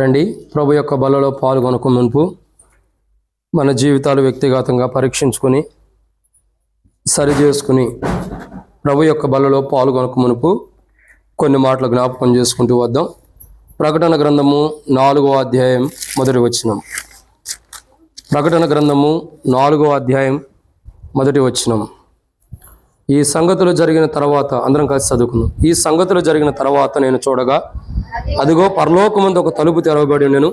రండి, ప్రభు యొక్క బలలో పాల్గొనక మునుపు మన జీవితాలు వ్యక్తిగతంగా పరీక్షించుకొని సరిచేసుకుని ప్రభు యొక్క బలలో పాల్గొనక మునుపు కొన్ని మాటలు జ్ఞాపకం చేసుకుంటూ వద్దాం. ప్రకటన గ్రంథము 4వ అధ్యాయం మొదటి వచనం. ప్రకటన గ్రంథము 4వ అధ్యాయం మొదటి వచనం. ఈ సంగతులు జరిగిన తర్వాత అందరం కలిసి చదువుకుందాం. ఈ సంగతులు జరిగిన తర్వాత నేను చూడగా, అదిగో పరలోకమందు ఒక తలుపు తెరవబడి ఉండెను.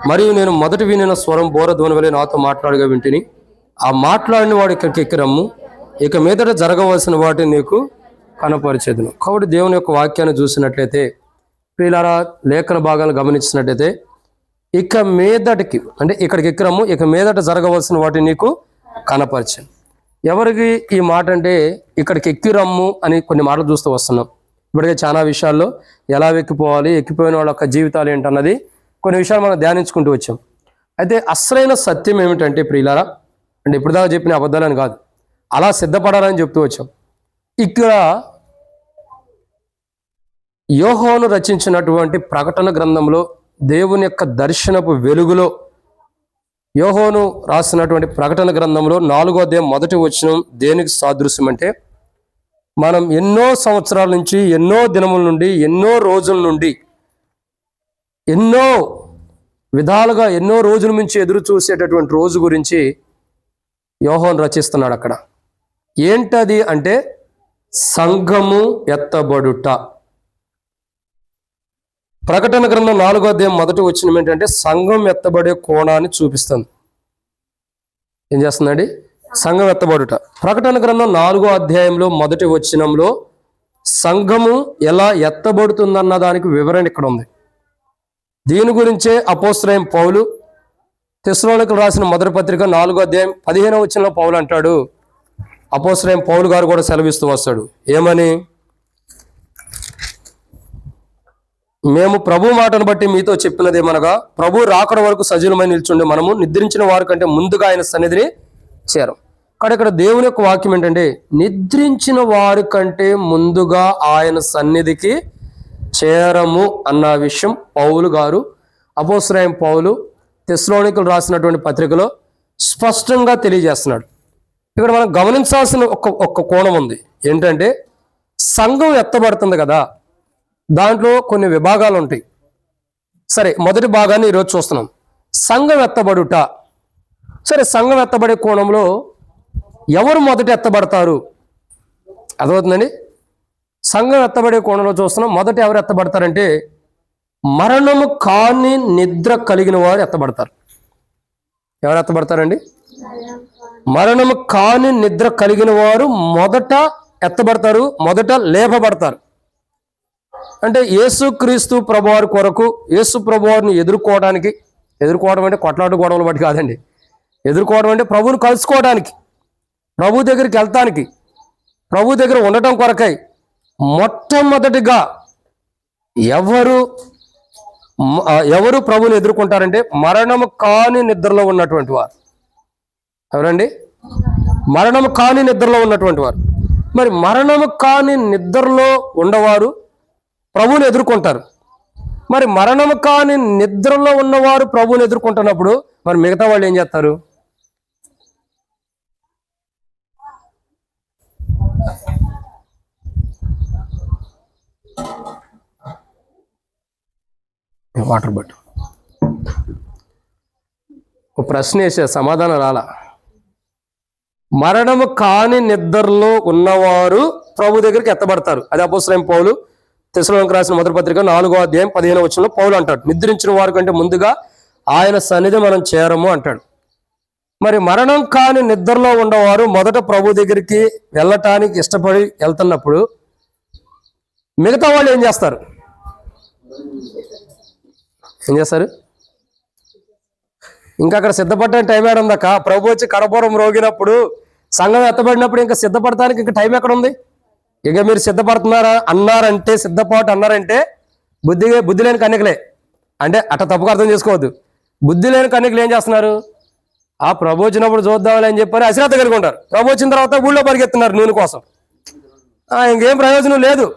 మరియు నేను మొదటి వినిన స్వరం బోరధ్వని వలె నాతో మాట్లాడగా వింటిని. ఆ మాట్లాడిన వాడు ఇక్కడికి ఎక్కిరమ్ము, ఇక మీదట జరగవలసిన వాటిని నీకు కనపరిచేదును. కాబట్టి దేవుని యొక్క వాక్యాన్ని చూసినట్లయితే, ప్రియులారా, లేఖన భాగాలను గమనించినట్లయితే, ఇక మీదటికి అంటే ఇక్కడికి ఎక్కిరమ్ము, ఇక మీదట జరగవలసిన వాటిని నీకు కనపరిచాను. ఎవరికి ఈ మాట అంటే, ఇక్కడికి ఎక్కిరమ్ము అని కొన్ని మాటలు చూస్తూ వస్తున్నాం. ఇప్పటికే చాలా విషయాల్లో ఎలా ఎక్కిపోవాలి, ఎక్కిపోయిన వాళ్ళ యొక్క జీవితాలు ఏంటన్నది కొన్ని విషయాలు మనం ధ్యానించుకుంటూ వచ్చాం. అయితే అసలైన సత్యం ఏమిటంటే ప్రియులారా, అంటే ఇప్పుడు దాకా చెప్పిన అబద్ధాలని కాదు, అలా సిద్ధపడాలని చెప్తూ వచ్చాం. ఇక్కడ యోహోను రచించినటువంటి ప్రకటన గ్రంథంలో దేవుని యొక్క దర్శనపు వెలుగులో యోహోను రాసినటువంటి ప్రకటన గ్రంథంలో 4వ అధ్యాయం మొదటి వచనం దేనికి సాదృశ్యం అంటే, మనం ఎన్నో సంవత్సరాల నుంచి, ఎన్నో దినముల నుండి, ఎన్నో రోజుల నుండి, ఎన్నో విధాలుగా ఎన్నో రోజుల నుంచి ఎదురు చూసేటటువంటి రోజు గురించి యోహోను రచిస్తున్నాడు. అక్కడ ఏంటది అంటే సంఘము ఎత్తబడుట. ప్రకటన గ్రంథం 4వ అధ్యాయం మొదటి వచనం ఏంటంటే సంఘం ఎత్తబడే కోణాన్ని చూపిస్తుంది. ఏం చేస్తుందండి? సంఘం ఎత్తబడుట. ప్రకటన గ్రంథం 4వ అధ్యాయంలో మొదటి వచనంలో సంఘము ఎలా ఎత్తబడుతుందన్న దానికి వివరణ ఇక్కడ ఉంది. దీని గురించే అపోస్తలుడైన పౌలు తెస్సలోనికీయులకు రాసిన మొదటి పత్రిక 4వ అధ్యాయం 15వ వచనంలో పౌలు అంటాడు, అపోస్తలుడైన పౌలు గారు కూడా సెలవిస్తూ వస్తాడు. ఏమని? మేము ప్రభు మాటను బట్టి మీతో చెప్పినదేమనగా, ప్రభు రాకడ వరకు సజీవమై నిల్చుండి మనము నిద్రించిన వారి కంటే ముందుగా ఆయన సన్నిధిని చేరం. కానీ ఇక్కడ దేవుని యొక్క వాక్యం ఏంటంటే, నిద్రించిన వారి కంటే ముందుగా ఆయన సన్నిధికి చేరము అన్న విషయం పౌలు గారు, అపోస్తలుడైన పౌలు తెస్సలోనికీయులకు రాసినటువంటి పత్రికలో స్పష్టంగా తెలియజేస్తున్నాడు. ఇక్కడ మనం గమనించాల్సిన ఒక్క కోణం ఉంది. ఏంటంటే, సంఘం ఎత్తబడుతుంది కదా, దాంట్లో కొన్ని విభాగాలు ఉంటాయి. సరే, మొదటి భాగాన్ని ఈరోజు చూస్తున్నాం, సంఘం ఎత్తబడుట. సరే, సంఘం ఎత్తబడే కోణంలో ఎవరు మొదట ఎత్తబడతారు? అర్థమవుతుందండి? సంఘం ఎత్తబడే కోణంలో చూస్తున్నాం. మొదట ఎవరు ఎత్తబడతారంటే, మరణము కాని నిద్ర కలిగిన వారు ఎత్తబడతారు. ఎవరు ఎత్తబడతారండి? మరణము కాని నిద్ర కలిగిన వారు మొదట ఎత్తబడతారు, మొదట లేపబడతారు. అంటే యేసుక్రీస్తు ప్రభువారి కొరకు, యేసు ప్రభువారిని ఎదుర్కోవడం అంటే కొట్లాట గొడవలు బట్టి కాదండి. ఎదుర్కోవడం అంటే ప్రభువుని కలుసుకోవడానికి, ప్రభు దగ్గరికి వెళ్తానికి, ప్రభు దగ్గర ఉండటం కొరకై మొట్టమొదటిగా ఎవరు ప్రభుని ఎదుర్కొంటారంటే మరణము కాని నిద్రలో ఉన్నటువంటి వారు. ఎవరండి? మరణము కాని నిద్రలో ఉన్నటువంటి వారు. మరి మరణము కాని నిద్రలో ఉండవారు ప్రభువుని ఎదుర్కొంటారు. మరి మరణము కాని నిద్రలో ఉన్నవారు ప్రభువుని ఎదుర్కొంటున్నప్పుడు మరి మిగతా వాళ్ళు ఏం చేస్తారు? వాటర్ బట్ ఒక ప్రశ్న వేసే సమాధానం రాలా. మరణము కాని నిద్రలో ఉన్నవారు ప్రభు దగ్గరికి ఎత్తబడతారు. అది అపోస్తలుడైన పౌలు తెస్సలోనికీయులకు రాసిన మొదటి పత్రిక 4వ అధ్యాయం 15వ వచనంలో పౌలు అంటాడు, నిద్రించిన వారి కంటే ముందుగా ఆయన సన్నిధి మనం చేరము అంటాడు. మరి మరణం కాని నిద్రలో ఉండవారు మొదట ప్రభు దగ్గరికి వెళ్ళటానికి ఇష్టపడి వెళ్తున్నప్పుడు మిగతా వాళ్ళు ఏం చేస్తారు? ఇంకా అక్కడ సిద్ధపడటానికి టైం ఎక్కడ ఉందాక? ప్రభు వచ్చి కడపూరం రోగినప్పుడు, సంఘం ఎత్తబడినప్పుడు ఇంకా సిద్ధపడటానికి ఇంకా టైం ఎక్కడ ఉంది? ఇక మీరు సిద్ధపడుతున్నారా అన్నారంటే, సిద్ధపాటు అన్నారంటే బుద్ధి లేని కన్యకలే. అంటే అట్లా తప్పుగా అర్థం చేసుకోవద్దు. బుద్ధి లేని కన్యకలు ఏం చేస్తున్నారు? ఆ ప్రభు వచ్చినప్పుడు చూద్దామని అని చెప్పని అశ్రద్ధ కలిగి ఉంటారు. ప్రభు వచ్చిన తర్వాత ఊళ్ళో పరిగెత్తున్నారు నూనె కోసం. ఇంకేం ప్రయోజనం లేదు.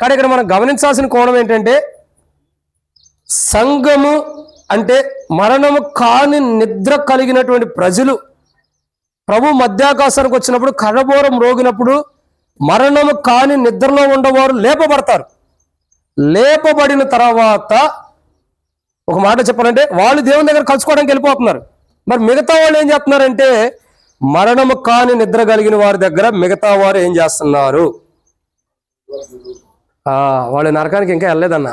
కానీ ఇక్కడ మనం గమనించాల్సిన కోణం ఏంటంటే, సంఘము అంటే మరణము కాని నిద్ర కలిగినటువంటి ప్రజలు ప్రభు మధ్యాకాశానికి వచ్చినప్పుడు కర్రబోరం రోగినప్పుడు మరణము కాని నిద్రలో ఉండవారు లేపబడతారు. లేపబడిన తర్వాత ఒక మాట చెప్పాలంటే వాళ్ళు దేవుని దగ్గర కలుసుకోవడానికి వెళ్ళిపోతున్నారు. మరి మిగతా వాళ్ళు ఏం చేస్తున్నారంటే మరణము కాని నిద్ర కలిగిన వారి దగ్గర మిగతా వారు ఏం చేస్తున్నారు? వాళ్ళు నరకానికి ఇంకా వెళ్ళలేదన్న.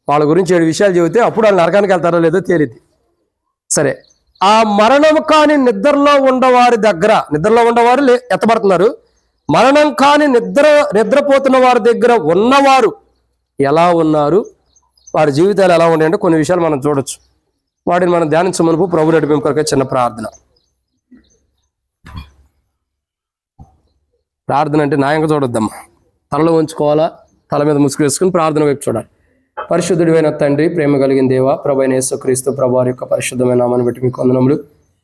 వాళ్ళ గురించి 7 విషయాలు చెబితే అప్పుడు వాళ్ళు నరకానికి వెళ్తారో లేదో తేలిద్ది. సరే, ఆ మరణము కాని నిద్రలో ఉండవారి దగ్గర, నిద్రలో ఉండవారు ఎత్తబడుతున్నారు. మరణం కాని నిద్రపోతున్న వారి దగ్గర ఉన్నవారు ఎలా ఉన్నారు, వారి జీవితాలు ఎలా ఉన్నాయంటే కొన్ని విషయాలు మనం చూడొచ్చు. వాటిని మనం ధ్యానించమనుపు ప్రభు నడిపింపు కొరకే చిన్న ప్రార్థన అంటే న్యాయంగా చూడొద్దమ్మా. తలలో ఉంచుకోవాలా, తల మీద ముసుగు వేసుకుని ప్రార్థన వైపు చూడాలి. పరిశుద్ధుడివైన తండ్రి, ప్రేమ కలిగిన దేవ, ప్రభు అయిన యేసుక్రీస్తు ప్రభువారి యొక్క పరిశుద్ధమైన నామాన్ని బట్టి మీకు వందనములు.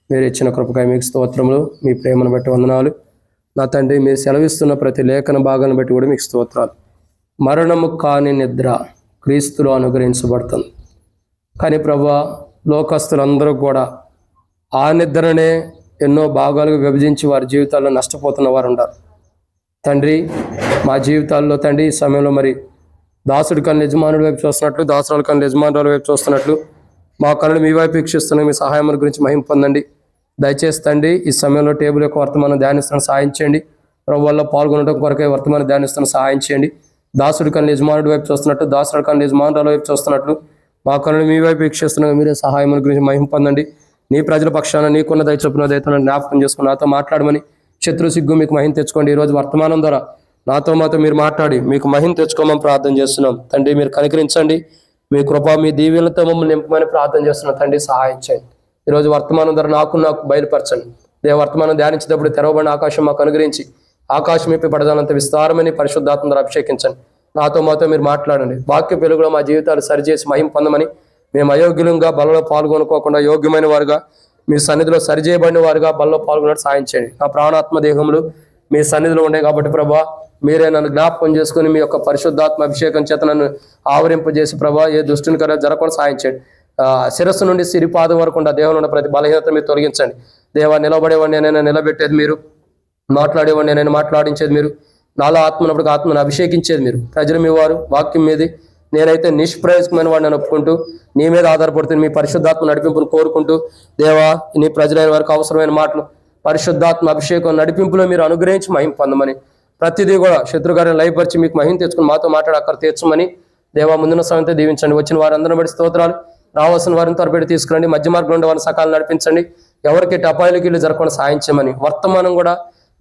మీరు ఇచ్చిన కృపకాయ మీకు స్తోత్రములు. మీ ప్రేమను బట్టి వందనాలు నా తండ్రి. మీరు సెలవిస్తున్న ప్రతి లేఖన భాగాన్ని బట్టి కూడా మీకు స్తోత్రాలు. మరణము కాని నిద్ర క్రీస్తులో అనుగ్రహించబడుతుంది. కానీ ప్రభువా, లోకస్తులందరూ కూడా ఆ నిద్రనే ఎన్నో భాగాలుగా విభజించి వారి జీవితాల్లో నష్టపోతున్న వారు ఉన్నారు తండ్రి. మా జీవితాల్లో తండ్రి ఈ సమయంలో మరి దాసుడి కన్ను యజమానుడి వైపు చూస్తున్నట్లు, దాసురాల కన్ను యజమానుల వైపు చూస్తున్నట్లు మా కళ్ళు మీ వైపు వీక్షిస్తున్నాయి. మీ సహాయం గురించి మహిమ పొందండి దయచేసి తండ్రి. ఈ సమయంలో టేబుల్ యొక్క వర్తమానం ధ్యానిస్తున్న సహాయం చేయండి. ప్రభువుల్లో పాల్గొనడం కొరకే వర్తమానం ధ్యానిస్తున్న సహాయం చేయండి. దాసుడి కన్ను యజమానుడి వైపు చూస్తున్నట్టు, దాసుడి కన్ను యజమానుల వైపు చూస్తున్నట్లు మా కళ్ళు మీ వైపు వీక్షిస్తున్నాయి. మీరే సహాయం గురించి మహిమ పొందండి. నీ ప్రజల పక్షాన నీకున్న దయచొప్పున దయతో జ్ఞాపకం చేసుకుని నాతో మాట్లాడమని, శత్రు సిగ్గు మీకు మహిమ తెచ్చుకోండి. ఈరోజు వర్తమానం ద్వారా నాతో మీరు మాట్లాడి మీకు మహిమ తెచ్చుకోమని ప్రార్థన చేస్తున్నాం తండ్రి. మీరు కనికరించండి. మీ కృప, మీ దీవెనలతో మమ్మల్ని నింపమని ప్రార్థన చేస్తున్నాం తండ్రి. సహాయం చేయండి. ఈరోజు వర్తమానం ద్వారా నాకు బయలుపరచండి. వర్తమానం ధ్యానించేటప్పుడు తెరవబడిన ఆకాశం మాకు అనుగ్రహించి ఆకాశం ఇప్పి పడదానంత విస్తారమని పరిశుద్ధాత్మ ద్వారా అభిషేకించండి. నాతో మీరు మాట్లాడండి. వాక్య వెలుగులో మా జీవితాలు సరిచేసి మహిమ పొందమని, మేము అయోగ్యులంగా బలలో పాల్గొనుకోకుండా యోగ్యమైన వారుగా మీ సన్నిధిలో సరిచేయబడిన వారుగా బలలో పాల్గొనడం సాయం చేయండి. నా ప్రాణాత్మ దేహములు మీ సన్నిధిలో ఉండే కాబట్టి ప్రభా, మీరే నన్ను జ్ఞాపకం చేసుకుని మీ యొక్క పరిశుద్ధాత్మ అభిషేకం చేత నన్ను ఆవరింపజేసి ప్రభా, ఏ దుష్టుని కర జరగకుండా సాయం చేయండి. శిరస్సు నుండి సిరిపాదం వరకు దేహంలో ఉన్న ప్రతి బలహీనత మీరు తొలగించండి. దేవా, నిలబడేవాడిని నేను నిలబెట్టేది మీరు, మాట్లాడేవాడిని నేను మాట్లాడించేది మీరు, నాలో ఆత్మనప్పుడు ఆత్మను అభిషేకించేది మీరు. ప్రజలు మీ వారు, వాక్యం మీది. నేనైతే నిష్ప్రయోజకమైన వాడిని ఒప్పుకుంటూ నీ మీద ఆధారపడుతుంది. మీ పరిశుద్ధాత్మ నడిపింపును కోరుకుంటూ దేవా, నీ ప్రజలైన వారికి అవసరమైన మాటలు పరిశుద్ధాత్మ అభిషేకం నడిపింపులో మీరు అనుగ్రహించి మహిమ పొందమని, ప్రతిదీ కూడా శత్రుగారిని లయపరిచి మీకు మహిమ తెచ్చుకుని మాతో మాట్లాడి అక్కడ తీర్చమని దేవా, ముందున్న సమయంతో దీవించండి. వచ్చిన వారందరిని బట్టి స్తోత్రాలు. రావాల్సిన వారిని త్వరపెట్టి తీసుకురండి. మధ్య మార్గంలో ఉండే వారిని సకాలం నడిపించండి. ఎవరికి అపాయాలకి ఇల్లు జరగకుండా సాయం చేయమని, వర్తమానం కూడా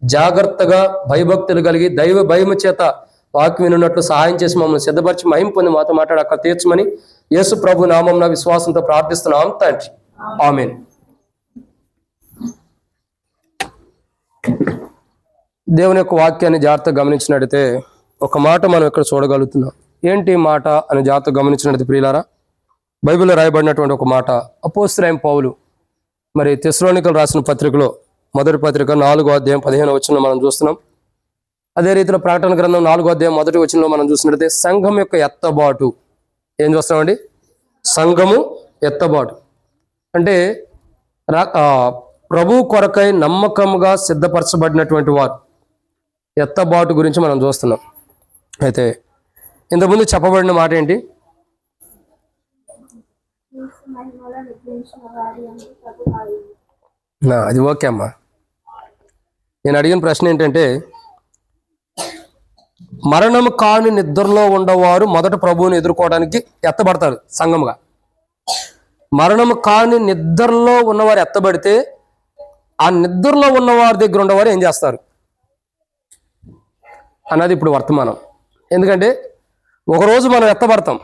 జాగ్రత్తగా భయభక్తులు కలిగి దైవ భయము చేత వాక్యం వినున్నట్లు సహాయం చేసి మమ్మల్ని సిద్ధపరిచి మహిమ పొంది మాతో మాట్లాడి అక్కడ తీర్చమని యేసు ప్రభు నామమున విశ్వాసంతో ప్రార్థిస్తున్నాం తండ్రి. ఆమేన్. దేవుని యొక్క వాక్యాన్ని జాగ్రత్తగా గమనించినట్టయితే ఒక మాట మనం ఇక్కడ చూడగలుగుతున్నాం. ఏంటి మాట అని జాగ్రత్తగా గమనించినట్టయితే ప్రియులారా, బైబిల్లో రాయబడినటువంటి ఒక మాట. అపోస్తలుడైన పౌలు మరి తెస్సలోనికలు రాసిన పత్రికలో మొదటి పత్రిక 4వ అధ్యాయం 15వ వచనంలో మనం చూస్తున్నాం. అదే రీతిలో ప్రకటన గ్రంథం 4వ అధ్యాయం 1వ వచనంలో మనం చూసినట్టయితే సంఘం యొక్క ఎత్తబాటు. ఏం చూస్తామండి? సంఘము ఎత్తబాటు అంటే ప్రభు కొరకై నమ్మకంగా సిద్ధపరచబడినటువంటి వారు ఎత్తబాటు గురించి మనం చూస్తున్నాం. అయితే ఇంతకుముందు చెప్పబడిన మాట ఏంటి? అది ఓకే అమ్మా. నేను అడిగిన ప్రశ్న ఏంటంటే, మరణము కాని నిద్రలో ఉండవారు మొదట ప్రభువుని ఎదుర్కోవడానికి ఎత్తబడతారు సంఘముగా. మరణము కాని నిద్రలో ఉన్నవారు ఎత్తబడితే ఆ నిద్రలో ఉన్నవారి దగ్గర ఉన్నవారు ఏం చేస్తారు అన్నది ఇప్పుడు వర్తమానం. ఎందుకంటే ఒకరోజు మనం ఎత్తబడతాం,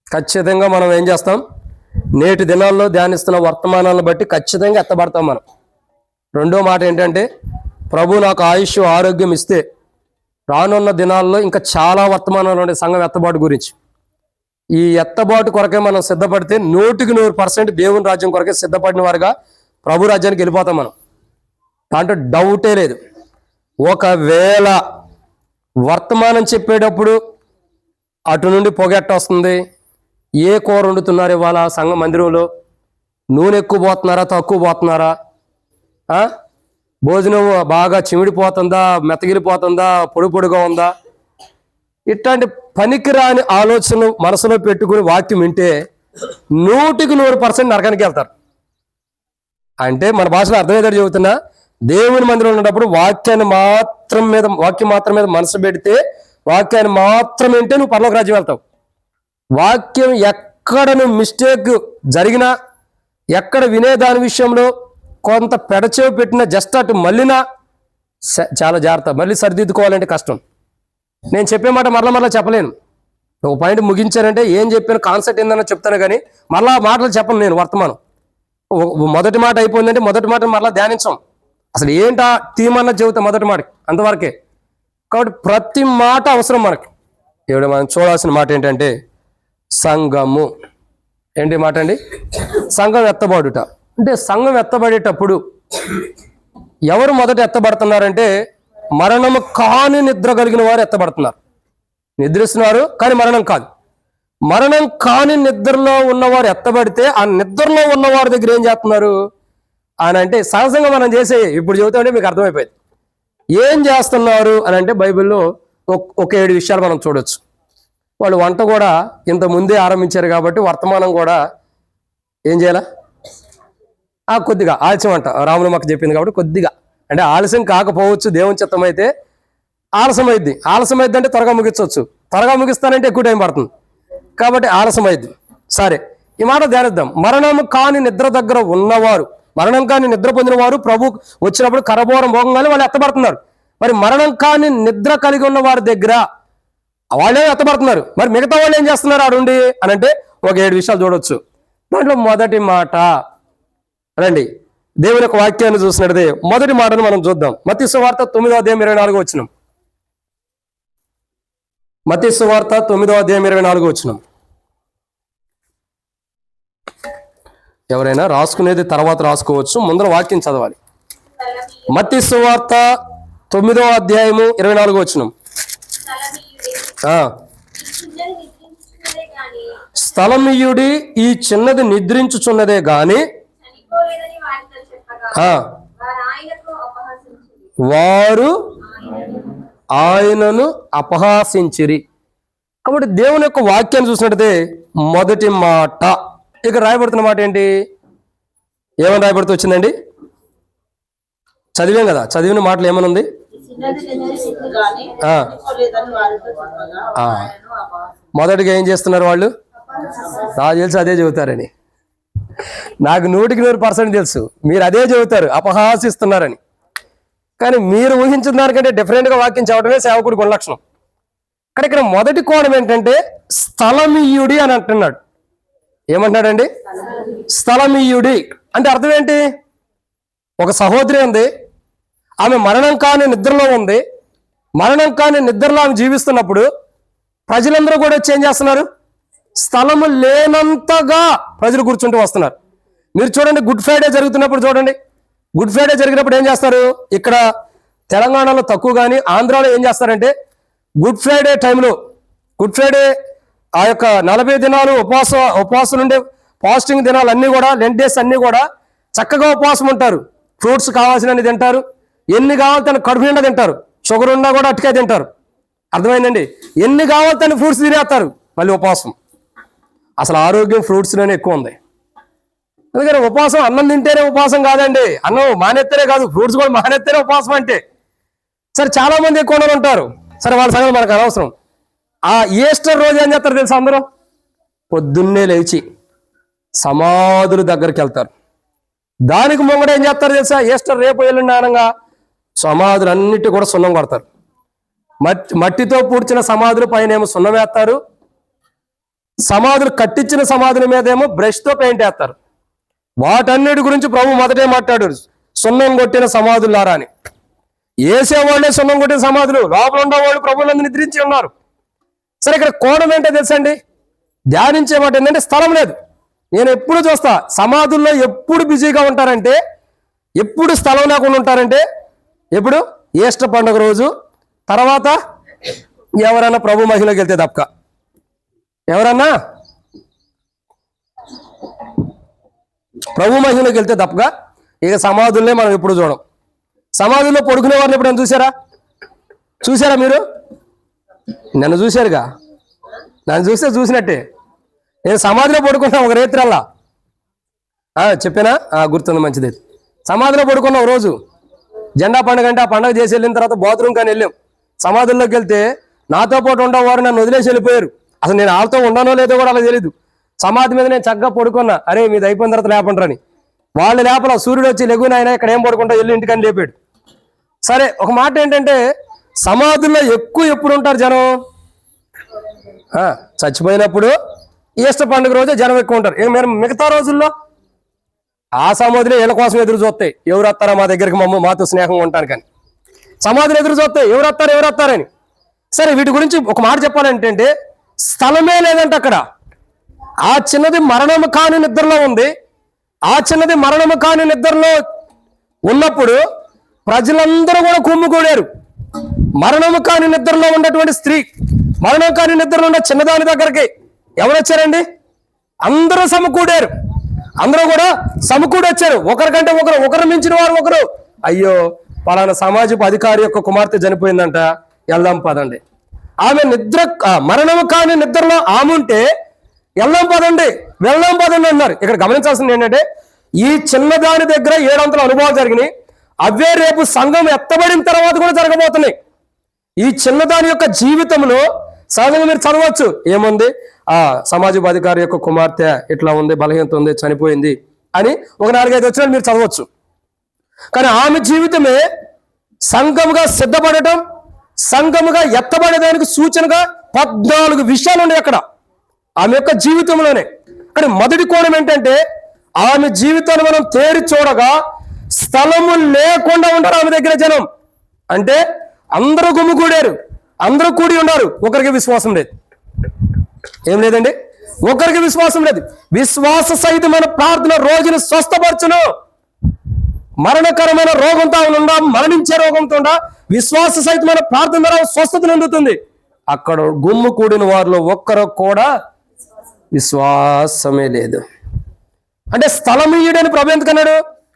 ఖచ్చితంగా మనం ఏం చేస్తాం? నేటి దినాల్లో ధ్యానిస్తున్న వర్తమానాలను బట్టి ఖచ్చితంగా ఎత్తబడతాం మనం. రెండో మాట ఏంటంటే, ప్రభు నాకు ఆయుష్ ఆరోగ్యం ఇస్తే రానున్న దినాల్లో ఇంకా చాలా వర్తమానాలు ఉండే సంఘం ఎత్తబాటు గురించి. ఈ ఎత్తబాటు కొరకే మనం సిద్ధపడితే 100% దేవుని రాజ్యం కొరకే సిద్ధపడిన వారుగా ప్రభు రాజ్యానికి వెళ్ళిపోతాం మనం. దాంట్లో డౌటే లేదు. ఒకవేళ వర్తమానం చెప్పేటప్పుడు అటు నుండి పొగెట్ట వస్తుంది, ఏ కూర వండుతున్నారు ఇవాళ సంఘ మందిరంలో? నూనె ఎక్కువ పోతున్నారా, తక్కువ పోతున్నారా? భోజనం బాగా చిమిడిపోతుందా, మెత్తగిలిపోతుందా, పొడి పొడిగా ఉందా? ఇట్లాంటి పనికిరాని ఆలోచన మనసులో పెట్టుకుని వాక్యం వింటే 100% నరకానికి వెళ్తారు. అంటే మన భాషలో అర్థమయ్యేది చెబుతున్నా, దేవుని మందిరంలో ఉన్నప్పుడు వాక్యం మాత్రం మీద మనసు పెడితే, వాక్యాన్ని మాత్రం వింటే నువ్వు పరలోక రాజ్యం వెళ్తావు. వాక్యం ఎక్కడ నువ్వు మిస్టేక్ జరిగినా, ఎక్కడ వినే దాని విషయంలో కొంత పెడచేవి పెట్టినా, జస్ట్ అటు మళ్ళీనా చాలా జాగ్రత్త. మళ్ళీ సరిదిద్దుకోవాలంటే కష్టం. నేను చెప్పే మాట మరలా చెప్పలేను. ఒక పాయింట్ ముగించానంటే ఏం చెప్పాను, కాన్సెప్ట్ ఏందన్నా చెప్తాను, కానీ మరలా మాటలు చెప్పను నేను. వర్తమానం మొదటి మాట అయిపోయిందంటే మొదటి మాట మరలా ధ్యానించాం. అసలు ఏంటా థీమ్ అన్నది చెబుతాం మొదటి మాటకి, అంతవరకే. కాబట్టి ప్రతి మాట అవసరం మనకి. ఇప్పుడు మనం చూడాల్సిన మాట ఏంటంటే సంఘము. ఏంటి మాట అండి? సంఘం ఎత్తబడుట. అంటే సంఘం ఎత్తబడేటప్పుడు ఎవరు మొదట ఎత్తబడుతున్నారంటే, మరణము కాని నిద్ర కలిగిన వారు ఎత్తబడుతున్నారు. నిద్రిస్తున్నారు కానీ మరణం కాదు. మరణం కాని నిద్రలో ఉన్నవారు ఎత్తబడితే, ఆ నిద్రలో ఉన్నవారి దగ్గర ఏం చేస్తున్నారు అని అంటే, సహజంగా మనం చేసే ఇప్పుడు చెబుతామంటే మీకు అర్థమైపోయింది. ఏం చేస్తున్నారు అని అంటే, బైబిల్లో ఒక 7 విషయాలు మనం చూడొచ్చు. వాళ్ళు వంట కూడా ఇంత ముందే ఆరంభించారు కాబట్టి వర్తమానం కూడా ఏం చేయాలా, కొద్దిగా ఆలస్యం అంట. రాములు మాకు చెప్పింది కాబట్టి కొద్దిగా, అంటే ఆలస్యం కాకపోవచ్చు, దేవుని చిత్తం అయితే ఆలస్యమైద్ది. ఆలస్యమైద్ది అంటే త్వరగా ముగించవచ్చు, త్వరగా ముగిస్తానంటే ఎక్కువ టైం పడుతుంది, కాబట్టి ఆలస్యమైద్ది. సరే, ఈ మాట ధ్యానిద్దాం. మరణం కాని నిద్ర దగ్గర ఉన్నవారు, మరణం కాని నిద్ర పొందిన వారు ప్రభు వచ్చినప్పుడు కరబోరం భోగంగానే వాళ్ళు ఎత్తబడుతున్నారు. మరి మరణం కాని నిద్ర కలిగి ఉన్న వారి దగ్గర వాళ్ళే ఎత్తబడుతున్నారు. మరి మిగతా వాళ్ళు ఏం చేస్తున్నారు ఆడుండి అని అంటే, ఒక 7 విషయాలు చూడొచ్చు. దాంట్లో మొదటి మాట రండి, దేవుని యొక్క వాక్యాన్ని చూసినట్టే మొదటి మాటను మనం చూద్దాం. మత్తయి సువార్త 9:24. మత్తయి సువార్త 9:24. ఎవరైనా రాసుకునేది తర్వాత రాసుకోవచ్చు, ముందర వాక్యం చదవాలి. మత్తయి సువార్త 9:24. స్థలమియుడి ఈ చిన్నది నిద్రించుచున్నదే గాని వారు ఆయనను అపహాసించిరి. కాబట్టి దేవుని యొక్క వాక్యాన్ని చూసినట్టయితే మొదటి మాట ఇక్కడ రాయబడుతున్న మాట ఏంటి? ఏమని రాయబడుతూ వచ్చిందండి? చదివాం కదా, చదివిన మాటలు ఏమనుంది? మొదటిగా ఏం చేస్తున్నారు వాళ్ళు? నాకు తెలుసు అదే చెబుతారని. నాకు 100% తెలుసు మీరు అదే చెబుతారు, అపహాసిస్తున్నారని. కానీ మీరు ఊహించిన దానికంటే డిఫరెంట్గా వాక్యం చెప్పడమే సేవకుడి గుణలక్షణం. కానీ ఇక్కడ మొదటి కోణం ఏంటంటే స్థలమీయుడి అని అంటున్నాడు. ఏమంటున్నాడండి? స్థలమీయుడి అంటే అర్థం ఏంటి? ఒక సహోదరి ఉంది, ఆమె మరణం కాని నిద్రలో ఉంది. మరణం కాని నిద్రలో ఆమె జీవిస్తున్నప్పుడు ప్రజలందరూ కూడా వచ్చి ఏం చేస్తున్నారు? స్థలము లేనంతగా ప్రజలు కూర్చుంటూ వస్తున్నారు. మీరు చూడండి, గుడ్ ఫ్రైడే జరుగుతున్నప్పుడు చూడండి. గుడ్ ఫ్రైడే జరిగినప్పుడు ఏం చేస్తారు? ఇక్కడ తెలంగాణలో తక్కువ, కానీ ఆంధ్రాలో ఏం చేస్తారంటే గుడ్ ఫ్రైడే టైంలో, గుడ్ ఫ్రైడే ఆ యొక్క 40 దినాలు ఉపవాసం ఉండే ఫాస్టింగ్ దినాలు అన్నీ కూడా, లెంట్ డేస్ అన్నీ కూడా చక్కగా ఉపవాసం ఉంటారు. ఫ్రూట్స్ కావాల్సినన్ని తింటారు, ఎన్ని కావాలి తను కడుపు నిండా తింటారు. షుగర్ ఉన్నా కూడా అటుకే తింటారు. అర్థమైందండి? ఎన్ని కావాలి తను ఫ్రూట్స్ తినేస్తారు. మళ్ళీ ఉపవాసం. అసలు ఆరోగ్యం ఫ్రూట్స్లోనే ఎక్కువ ఉంది. అందుకని ఉపవాసం అన్నం తింటేనే ఉపవాసం కాదండి, అన్నం మానేస్తేనే కాదు, ఫ్రూట్స్ కూడా మానేస్తేనే ఉపవాసం అంటే. సరే, చాలా మంది ఎక్కువ ఉంటారు. సరే, వాళ్ళ సంగతి మనకు అనవసరం. ఆ ఈస్టర్ రోజు ఏం చేస్తారు తెలుసా? అందరూ పొద్దున్నే లేచి సమాధుల దగ్గరికి వెళ్తారు. దానికి ముంగడ ఏం చేస్తారు తెలుసా? ఈస్టర్ రేపు ఎల్లుండి ఆనంగా సమాధులు అన్నిటి కూడా సున్నం కొడతారు. మట్టితో పూడ్చిన సమాధుల పైన ఏమో సున్నం వేస్తారు, సమాధులు కట్టించిన సమాధుల మీద ఏమో బ్రష్తో పెయింట్ వేస్తారు. వాటన్నిటి గురించి ప్రభు మొదటే మాట్లాడారు, సున్నం కొట్టిన సమాధులారా అని. వేసేవాళ్ళే సున్నం కొట్టిన సమాధులు, లోపల ఉండేవాళ్ళు ప్రభువులందరూ నిద్రించి ఉన్నారు. సరే, ఇక్కడ కోణం ఏంటో తెలుసండి? ధ్యానించే మాట ఏంటంటే స్థలం లేదు. నేను ఎప్పుడు చూస్తా సమాధుల్లో ఎప్పుడు బిజీగా ఉంటారంటే, ఎప్పుడు స్థలం లేకుండా ఉంటారంటే, ఎప్పుడు ఈస్టర్ పండుగ రోజు, తర్వాత ఎవరైనా ప్రభు మహిళకి వెళ్తే తప్ప. ఎవరన్నా ప్రభు మహిమలోకి వెళ్తే తప్పగా ఇక సమాధుల్నే మనం ఎప్పుడు చూడం. సమాధుల్లో పడుకునే వారిని ఎప్పుడైనా చూసారా మీరు? నన్ను చూశారుగా, నన్ను చూసినట్టే. నేను సమాధిలో పడుకున్నా ఒక రేత్రల్లా, చెప్పానా? గుర్తుంది, మంచిది. సమాధిలో పడుకున్నా ఒక రోజు జెండా పండుగ అంటే, ఆ పండుగ చేసి వెళ్ళిన తర్వాత బాత్రూమ్ కానీ వెళ్ళాం. సమాధుల్లోకి వెళ్తే నాతో పాటు ఉండేవారు నన్ను వదిలేసి వెళ్ళిపోయారు. అసలు నేను వాళ్ళతో ఉండనో లేదో కూడా అలా తెలియదు. సమాధి మీద నేను చక్కగా పడుకున్నా. అరే మీది అయిపోయిన తర్వాత లేపంటారని. వాళ్ళు లేపల, సూర్యుడు వచ్చి లెగున అయినా ఇక్కడ ఏం పడుకుంటా వెళ్ళి ఇంటికని లేపాడు. సరే, ఒక మాట ఏంటంటే సమాధుల్లో ఎప్పుడు ఉంటారు జనం? చచ్చిపోయినప్పుడు ఈస్టర్ పండుగ రోజే జనం ఎక్కువ ఉంటారు. మిగతా రోజుల్లో ఆ సమాధులే వీళ్ళ కోసం ఎదురు చూస్తాయి, ఎవరు వస్తారా మా దగ్గరికి, మాతో స్నేహంగా ఉంటాను. కానీ సమాధులు ఎదురు చూస్తాయి, ఎవరు వస్తారని. సరే, వీటి గురించి ఒక మాట చెప్పాలంటే స్థలమే లేదంటే అక్కడ. ఆ చిన్నది మరణము కాని నిద్రలో ఉంది. ఆ చిన్నది మరణము కాని నిద్రలో ఉన్నప్పుడు ప్రజలందరూ కూడా కుమ్ముకూడారు. మరణము కాని నిద్రలో ఉన్నటువంటి స్త్రీ, మరణం కాని నిద్రలో ఉన్న చిన్నదాని దగ్గరికి ఎవరు వచ్చారండి? అందరూ సమకూడారు. అందరూ కూడా సమకూడి వచ్చారు. ఒకరికంటే ఒకరు మించిన వారు ఒకరు. అయ్యో, పలానా సమాజపు అధికారి యొక్క కుమార్తె చనిపోయిందంట, వెళ్దాం పదండి. ఆమె మరణము కాని నిద్రలో ఆమె ఉంటే వెళ్దాం పదండి అన్నారు. ఇక్కడ గమనించాల్సింది ఏంటంటే ఈ చిన్నదాని దగ్గర 700 అనుభవాలు జరిగినాయి. అవే రేపు సంఘం ఎత్తబడిన తర్వాత కూడా జరగబోతున్నాయి. ఈ చిన్నదాని యొక్క జీవితంలో సహజంగా మీరు చదవచ్చు, ఏముంది, సమాజపు అధికారి యొక్క కుమార్తె ఇట్లా ఉంది, బలహీనత ఉంది, చనిపోయింది అని ఒక 4-5 వచ్చినట్టు మీరు చదవచ్చు. కానీ ఆమె జీవితమే సంఘముగా సిద్ధపడటం, సంఘముగా ఎత్తబడేదానికి సూచనగా 14 విషయాలు ఉన్నాయి అక్కడ ఆమె యొక్క జీవితంలోనే. కానీ మొదటి కోణం ఏంటంటే ఆమె జీవితాన్ని మనం తేరి చూడగా స్థలము లేకుండా ఉంటారు ఆమె దగ్గర జనం. అంటే అందరూ గుమ్మికూడారు, అందరూ కూడి ఉన్నారు, ఒకరికి విశ్వాసం లేదు. ఏం లేదండి, ఒకరికి విశ్వాసం లేదు. విశ్వాస సహితమైన ప్రార్థన రోజును స్వస్థపరచును. మరణకరమైన రోగంతో ఉండా, మరణించే రోగంతో ఉండా విశ్వాస సహితమైన ప్రార్థన ద్వారా స్వస్థతను అందుతుంది. అక్కడ గుమ్ము కూడిన వారిలో ఒక్కరు కూడా విశ్వాసమే లేదు. అంటే స్థలం ఇయ్యడని ప్రభు ఎందుకన్నాడు?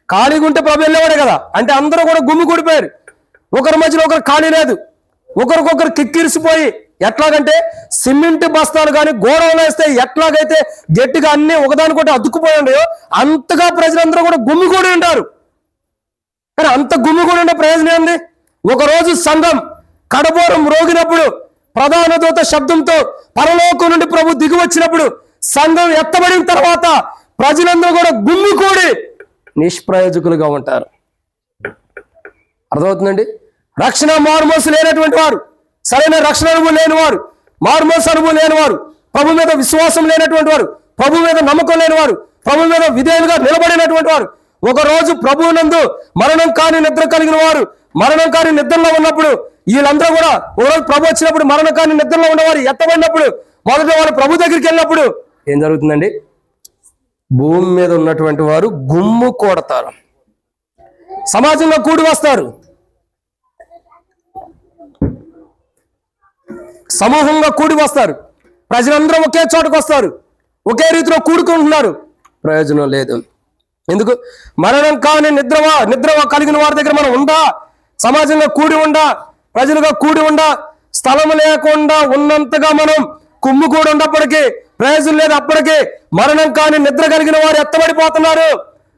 ఖాళీగా ఉంటే ప్రభు వెళ్ళేవాడే కదా. అంటే అందరూ కూడా గుమ్మి కూడిపోయారు. ఒకరి మధ్యలో ఒకరు ఖాళీ లేదు, ఒకరికొకరు కిక్కిరిసిపోయి. ఎట్లాగంటే సిమెంట్ బస్తాలు కానీ గోడలు వేస్తే ఎట్లాగైతే గట్టిగా అన్ని ఒకదానికొకటి అతుక్కుపోయి ఉన్నాయో అంతగా ప్రజలందరూ కూడా గుమ్మిగూడి ఉంటారు. కానీ అంత గుమ్మిగూడి ఉండే ప్రయోజనం ఏంది? ఒకరోజు సంఘం కడబోరం రోగినప్పుడు ప్రధాన దూత శబ్దంతో పరలోకం నుండి ప్రభు దిగి వచ్చినప్పుడు సంఘం ఎత్తబడిన తర్వాత ప్రజలందరూ కూడా గుమ్మికూడి నిష్ప్రయోజకులుగా ఉంటారు. అర్థమవుతుందండి? రక్షణ మారుమోసు లేనటువంటి వారు, సరైన రక్షణ అనుభవం లేని వారు, మారుమోసు అనుభవం లేని వారు, ప్రభు మీద విశ్వాసం లేనటువంటి వారు, ప్రభు మీద నమ్మకం లేని వారు, ప్రభు మీద విధేయులుగా నిలబడినటువంటి వారు, ఒక రోజు ప్రభువునందు మరణం కాని నిద్ర కలిగిన వారు, మరణం కాని నిద్రలో ఉన్నప్పుడు వీళ్ళందరూ కూడా ఒకరోజు ప్రభు వచ్చినప్పుడు మరణం కాని నిద్రలో ఉన్నవారు ఎత్తబడినప్పుడు మొదట వాళ్ళు ప్రభు దగ్గరికి వెళ్ళినప్పుడు ఏం జరుగుతుందండి? భూమి మీద ఉన్నటువంటి వారు గుమ్ము కూడతారు, సమాజంలో కూడి వస్తారు, సమూహంగా కూడి వస్తారు, ప్రజలందరూ ఒకే చోటకు వస్తారు, ఒకే రీతిలో కూడుకుంటున్నారు. ప్రయోజనం లేదు. ఎందుకు? మరణం కాని నిద్ర కలిగిన వారి దగ్గర మనం ఉండా, సమాజంగా కూడి ఉండా, ప్రజలుగా కూడి ఉండా, స్థలం లేకుండా ఉన్నంతగా మనం కుమ్ముకూడి ఉన్నప్పటికీ ప్రయోజనం లేదు. అప్పటికీ మరణం కాని నిద్ర కలిగిన వారు ఎత్తబడిపోతున్నారు.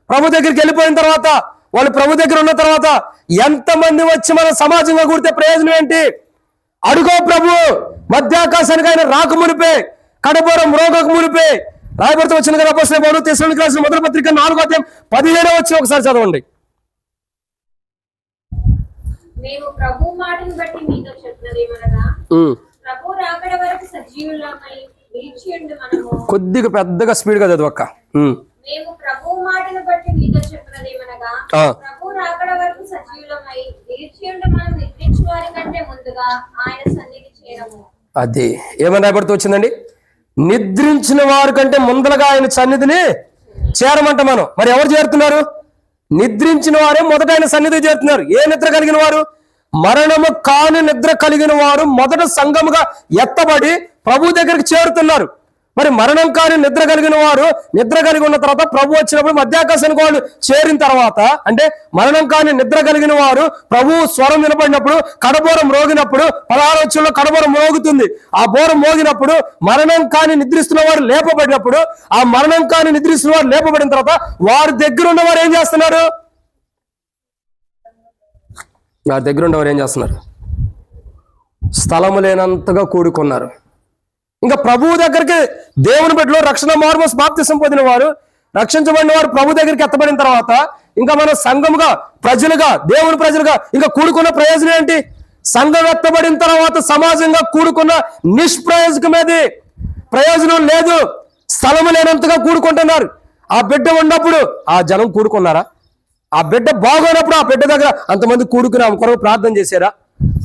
ప్రభు దగ్గరికి వెళ్ళిపోయిన తర్వాత, వాళ్ళు ప్రభు దగ్గర ఉన్న తర్వాత ఎంతమంది వచ్చి మనం సమాజంగా కూడితే ప్రయోజనం ఏంటి? అడుగో ప్రభు మధ్యాకాశానికి ఆయన రాకమునిపే, కడబోరం రోగకు మునిపే రాయబడితే వచ్చిన కదా అపోస్తలుల పౌలు తెస్సలోనికీయులకు రాసిన మొదటి పత్రిక 4:15 వచ్చి ఒకసారి చదవండి. మేము ప్రభు మాటను బట్టి మీతో చెప్తున్నదేమనగా, ప్రభు రాకడ వరకు సజీవులమై నిలిచి ఉండు మనము. కొద్దిగా పెద్దగా స్పీడ్ గా చదవక్క. మేము ప్రభు మాటను బట్టి మీతో చెప్తున్నదేమనగా, ప్రభు రాకడ వరకు సజీవులమై నిలిచి ఉండు మనం నిద్రించు వారి కంటే ముందుగా ఆయన సన్నిధి చేరము. అది ఏమని రాయబడుతూ వచ్చిందండి? నిద్రించిన వారి కంటే ముందరగా ఆయన సన్నిధిని చేరమంట మనం. మరి ఎవరు చేరుతున్నారు? నిద్రించిన వారే మొదట ఆయన సన్నిధి చేరుతున్నారు. ఏ నిద్ర కలిగిన వారు? మరణము కాని నిద్ర కలిగిన వారు మొదట సంఘముగా ఎత్తబడి ప్రభు దగ్గరికి చేరుతున్నారు. మరి మరణం కాని నిద్ర కలిగిన వారు నిద్ర కలిగి ఉన్న తర్వాత ప్రభు వచ్చినప్పుడు మధ్యాకాశానికి వాళ్ళు చేరిన తర్వాత, అంటే మరణం కాని నిద్ర కలిగిన వారు ప్రభు స్వరం వినపడినప్పుడు, కడబోరం మోగినప్పుడు, 16వ వచనంలో కడబోరం మోగుతుంది. ఆ బోరం మోగినప్పుడు మరణం కాని నిద్రిస్తున్న వారు లేపబడినప్పుడు, ఆ మరణం కాని నిద్రిస్తున్న వారు లేపబడిన తర్వాత వారి దగ్గర ఉన్నవారు ఏం చేస్తున్నారు? వారి దగ్గర ఉన్నవారు ఏం చేస్తున్నారు? స్థలము లేనంతగా కూడుకున్నారు. ఇంకా ప్రభువు దగ్గరికి దేవుని బిడ్డలో రక్షణ మార్మోస్ బాప్తిసం పొందిన వారు, రక్షించబడిన వారు ప్రభు దగ్గరికి ఎత్తబడిన తర్వాత ఇంకా మన సంఘముగా, ప్రజలుగా, దేవుని ప్రజలుగా ఇంకా కూడుకున్న ప్రయోజనం ఏంటి? సంఘం ఎత్తబడిన తర్వాత సమాజంగా కూడుకున్న నిష్ప్రయోజకమేది, ప్రయోజనం లేదు. స్థలము లేనంతగా కూడుకుంటున్నారు. ఆ బిడ్డ ఉన్నప్పుడు ఆ జనం కూడుకున్నారా? ఆ బిడ్డ బాగోనప్పుడు ఆ బిడ్డ దగ్గర అంతమంది కూడుకుని ఆమె కొరకు ప్రార్థన చేశారా?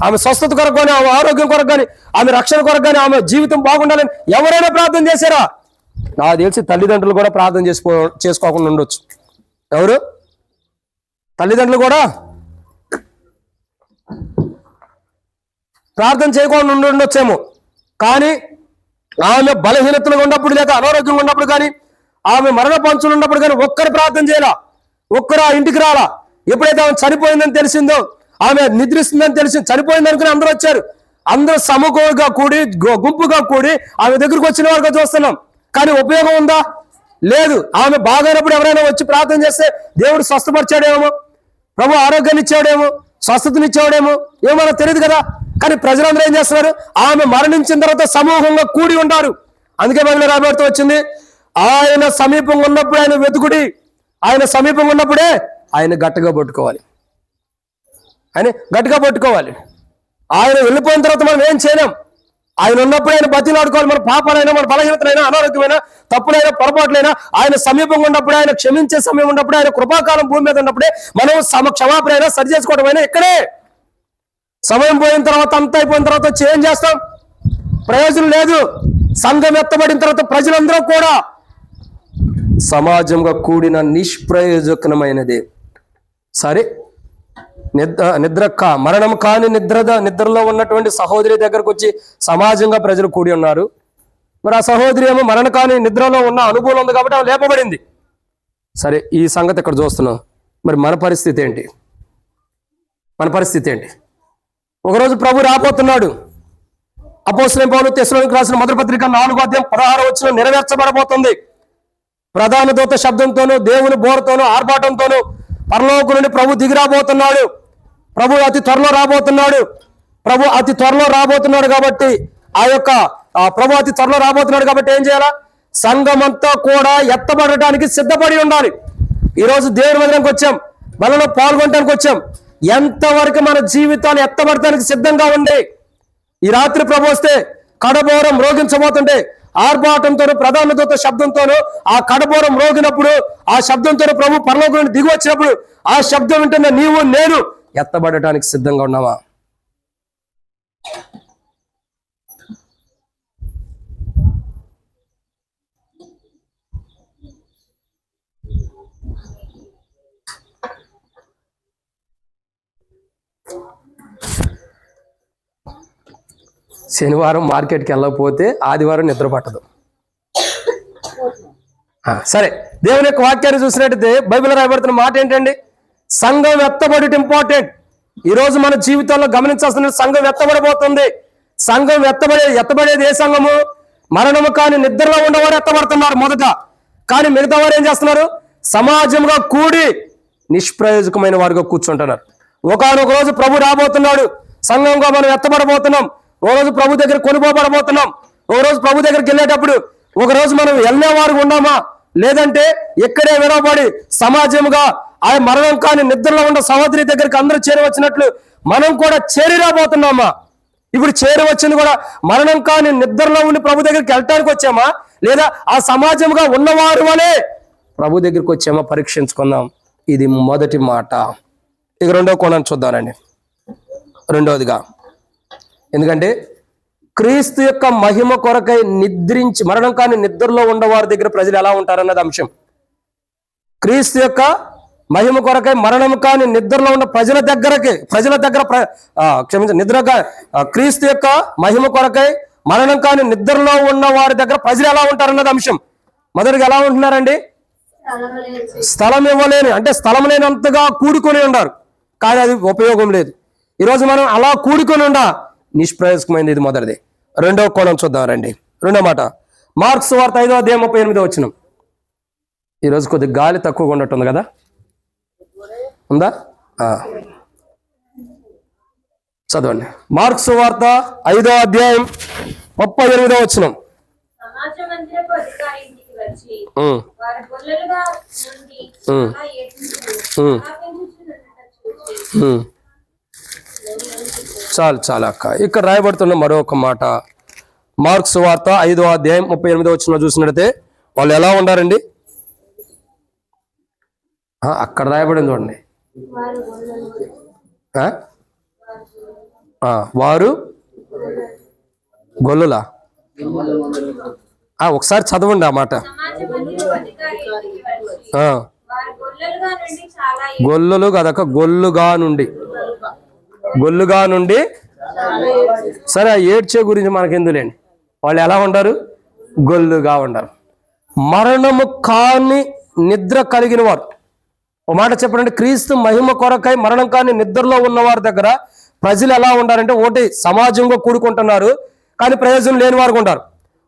ఆమె స్వస్థత కొరకు కానీ, ఆమె ఆరోగ్యం కొరకు కానీ, ఆమె రక్షణ కొరకు కానీ, ఆమె జీవితం బాగుండాలని ఎవరైనా ప్రార్థన చేశారా? నాకు తెలిసి తల్లిదండ్రులు కూడా ప్రార్థన చేసుకోకుండా ఉండొచ్చు. ఎవరు? తల్లిదండ్రులు కూడా ప్రార్థన చేయకుండా ఉండొచ్చేమో. కానీ ఆమె బలహీనతలు ఉన్నప్పుడు, లేక అనారోగ్యంగా ఉన్నప్పుడు కానీ, ఆమె మరణ పంచులు ఉన్నప్పుడు కానీ ఒక్కరు ప్రార్థన చేయాలా? ఒక్కరు ఆ ఇంటికి రాలా? ఎప్పుడైతే ఆమె చనిపోయిందని తెలిసిందో, ఆమె నిద్రిస్తుందని తెలిసి చనిపోయింది అనుకుని అందరూ వచ్చారు. అందరూ సమూహంగా కూడి, గుంపుగా కూడి ఆమె దగ్గరికి వచ్చిన వారుగా చూస్తున్నాం. కానీ ఉపయోగం ఉందా? లేదు. ఆమె బాగైనప్పుడు ఎవరైనా వచ్చి ప్రార్థన చేస్తే దేవుడు స్వస్థపరిచాడేమో, ప్రభు ఆరోగ్యాన్ని ఇచ్చాడేమో, స్వస్థతనిచ్చాడేమో, ఏమో మనకు తెలియదు కదా. కానీ ప్రజలందరూ ఏం చేస్తున్నారు? ఆమె మరణించిన తర్వాత సమూహంగా కూడి ఉన్నారు. అందుకే బైబిల్లో రాబడుతూ వచ్చింది, ఆయన సమీపంగా ఉన్నప్పుడు ఆయన వెతుకుడి, ఆయన సమీపంగా ఉన్నప్పుడే ఆయన గట్టిగా పట్టుకోవాలి. ఆయన గట్టిగా పట్టుకోవాలి. ఆయన వెళ్ళిపోయిన తర్వాత మనం ఏం చేయలేం. ఆయన ఉన్నప్పుడు ఆయన బతిలాడుకోవాలి. మన పాపాలైనా, మన బలహీనతలైనా, అనారోగ్యమైనా, తప్పులైనా, పొరపాట్లైనా ఆయన సమీపంగా ఉన్నప్పుడు, ఆయన క్షమించే సమయం ఉన్నప్పుడు, ఆయన కృపాకాలం భూమి మీద ఉన్నప్పుడే మనం క్షమాపణ అయినా సరి చేసుకోవడం అయినా ఇక్కడే. సమయం పోయిన తర్వాత, అంతా అయిపోయిన తర్వాత వచ్చి ఏం చేస్తాం? ప్రయోజనం లేదు. సంఘం ఎత్తబడిన తర్వాత ప్రజలందరూ కూడా సమాజంగా కూడిన నిష్ప్రయోజకమైనది. సరే, మరణం కాని నిద్రలో ఉన్నటువంటి సహోదరి దగ్గరకు వచ్చి సమాజంగా ప్రజలు కూడి ఉన్నారు. మరి ఆ సహోదరి ఏమో మరణ కాని నిద్రలో ఉన్న అనుభవం ఉంది కాబట్టి ఆమె లేపబడింది. సరే, ఈ సంగతి ఇక్కడ చూస్తున్నాం. మరి మన పరిస్థితి ఏంటి? మన పరిస్థితి ఏంటి? ఒకరోజు ప్రభు రాబోతున్నాడు. అపోస్తలుడైన పౌలు తెస్సలోనికీయులకు రాసిన మొదటి పత్రిక 4వ అధ్యాయం 16వ వచనం నెరవేర్చబడబోతుంది. ప్రధాన దూత శబ్దంతోనూ, దేవుని బోరతోనూ, ఆర్భాటంతోనూ పరలోకం నుండి ప్రభు దిగిరాబోతున్నాడు. ప్రభు అతి త్వరలో రాబోతున్నాడు. ప్రభు అతి త్వరలో రాబోతున్నాడు కాబట్టి ప్రభు అతి త్వరలో రాబోతున్నాడు కాబట్టి ఏం చేయాలా? సంఘమంతా కూడా ఎత్తబడటానికి సిద్ధపడి ఉండాలి. ఈరోజు దేవుని మందిరానికి వచ్చాం, మనలో పాల్గొనడానికి వచ్చాం. ఎంతవరకు మన జీవితాలు ఎత్తబడటానికి సిద్ధంగా ఉంది? ఈ రాత్రి ప్రభు వస్తే కడబోరం రోగించబోతుంటే ఆర్భాటంతోనూ, ప్రధాన దూత శబ్దంతోనూ, ఆ కడబోరం రోగినప్పుడు ఆ శబ్దంతో ప్రభు పరలోకం నుండి దిగి వచ్చినప్పుడు ఆ శబ్దం వింటున్న నీవు, నేను ఎత్తబడటానికి సిద్ధంగా ఉన్నావా? శనివారం మార్కెట్కి వెళ్ళకపోతే ఆదివారం నిద్ర పట్టదు. సరే, దేవుని యొక్క వాక్యాన్ని చూసినట్టయితే బైబిల్లో రాయబడుతున్న మాట ఏంటండి? సంఘం ఎత్తబడటం ఇంపార్టెంట్. ఈరోజు మన జీవితంలో గమనించాల్సిన సంఘం ఎత్తబడబోతుంది. సంఘం ఎత్తబడేది ఏ సంఘము? మరణము కాని నిద్రలో ఉన్నవారు ఎత్తబడుతున్నారు మొదట. కానీ మిగతా వారు ఏం చేస్తున్నారు? సమాజంగా కూడి నిష్ప్రయోజకమైన వారుగా కూర్చుంటున్నారు. ఒకనొక రోజు ప్రభు రాబోతున్నాడు. సంఘంగా మనం ఎత్తబడబోతున్నాం. ఓ రోజు ప్రభు దగ్గర కొనుకోబడబోతున్నాం. ఓ రోజు ప్రభు దగ్గరికి వెళ్ళేటప్పుడు ఒక రోజు మనం వెళ్ళేవారు ఉన్నామా, లేదంటే ఇక్కడే వినబడి సమాజంగా ఆ మరణం కాని నిద్రలో ఉన్న సహోదరి దగ్గరికి అందరూ చేరవచ్చినట్లు మనం కూడా చేరి రాబోతున్నామా? ఇప్పుడు చేరి వచ్చింది కూడా మరణం కాని నిద్రలో ఉండి ప్రభు దగ్గరికి వెళ్ళటానికి వచ్చామా, లేదా ఆ సమాజంగా ఉన్నవారు వలే ప్రభు దగ్గరికి వచ్చామా పరీక్షించుకుందాం. ఇది మొదటి మాట. ఇక రెండవ కోణాన్ని చూద్దానండి. రెండవదిగా, ఎందుకంటే క్రీస్తు యొక్క మహిమ కొరకై నిద్రించి మరణం కాని నిద్రలో ఉన్నవారి దగ్గర ప్రజలు ఎలా ఉంటారన్నది అంశం. క్రీస్తు యొక్క మహిమ కొరకై మరణం కాని నిద్రలో ఉన్న ప్రజల దగ్గర క్రీస్తు యొక్క మహిమ కొరకై మరణం కాని నిద్రలో ఉన్న వారి దగ్గర ప్రజలు ఎలా ఉంటారన్నది అంశం. మొదటిగా ఎలా ఉంటున్నారండి? స్థలం ఇవ్వలేని, అంటే స్థలం లేనంతగా కూడుకొని ఉన్నారు, కానీ అది ఉపయోగం లేదు. ఈరోజు మనం అలా కూడుకొని ఉండా నిష్ప్రయోజకమైనది. ఇది మొదటిది. రెండవ కోణం చూద్దాం రండి. రెండో మాట మార్కు సువార్త 5:38 ఈరోజు కొద్దిగా గాలి తక్కువగా ఉన్నట్టుంది కదా, ఉందా? చదవండి. మార్కు సువార్త 5:38. సమాజ మందిరపు అధికారి ఇంటికి వచ్చి వారి గొల్లలుగా నుండి చాలా ఏడ్చుచు చూచి చాలు అక్క. ఇక్కడ రాయబడుతున్న మరొక మాట మార్కు సువార్త 5:38 చూసినట్టయితే వాళ్ళు ఎలా ఉండారండి? అక్కడ రాయబడింది చూడండి. వారు గొల్లులా? ఒకసారి చదవండి ఆ మాట. గొల్లులు కదక్క, గొల్లుగా నుండి. సరే, ఏడ్చే గురించి మనకెందులేండి. వాళ్ళు ఎలా ఉంటారు? గొల్లుగా ఉంటారు. మరణము కాని నిద్ర కలిగిన వారు. ఒక మాట చెప్పండి, క్రీస్తు మహిమ కొరకై మరణం కాని నిద్రలో ఉన్న వారి దగ్గర ప్రజలు ఎలా ఉంటారంటే, ఒకటి సమాజంగా కూడుకుంటున్నారు కానీ ప్రయోజనం లేని వారు ఉంటారు.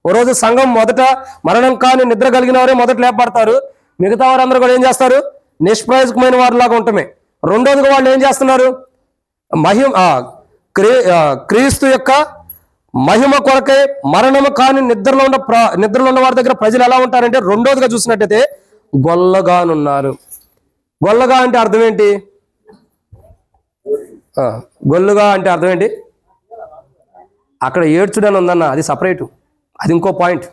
ఓ రోజు సంఘం మొదట మరణం కాని నిద్ర కలిగిన వారే మొదట లేపబడతారు. మిగతా వారందరూ కూడా ఏం చేస్తారు? నిష్ప్రయోజకమైన వారిలాగా ఉంటామే. రెండోదిగా వాళ్ళు ఏం చేస్తున్నారు? క్రీస్తు యొక్క మహిమ కొరకై మరణము కాని నిద్రలో ఉన్న వారి దగ్గర ప్రజలు ఎలా ఉంటారంటే, రెండోదిగా చూసినట్టయితే గొల్లగానున్నారు. గొల్లగా అంటే అర్థం ఏంటి? గొల్లుగా అంటే అర్థం ఏంటి? అక్కడ ఏడ్చుడని ఉందన్న, అది సపరేటు, అది ఇంకో పాయింట్.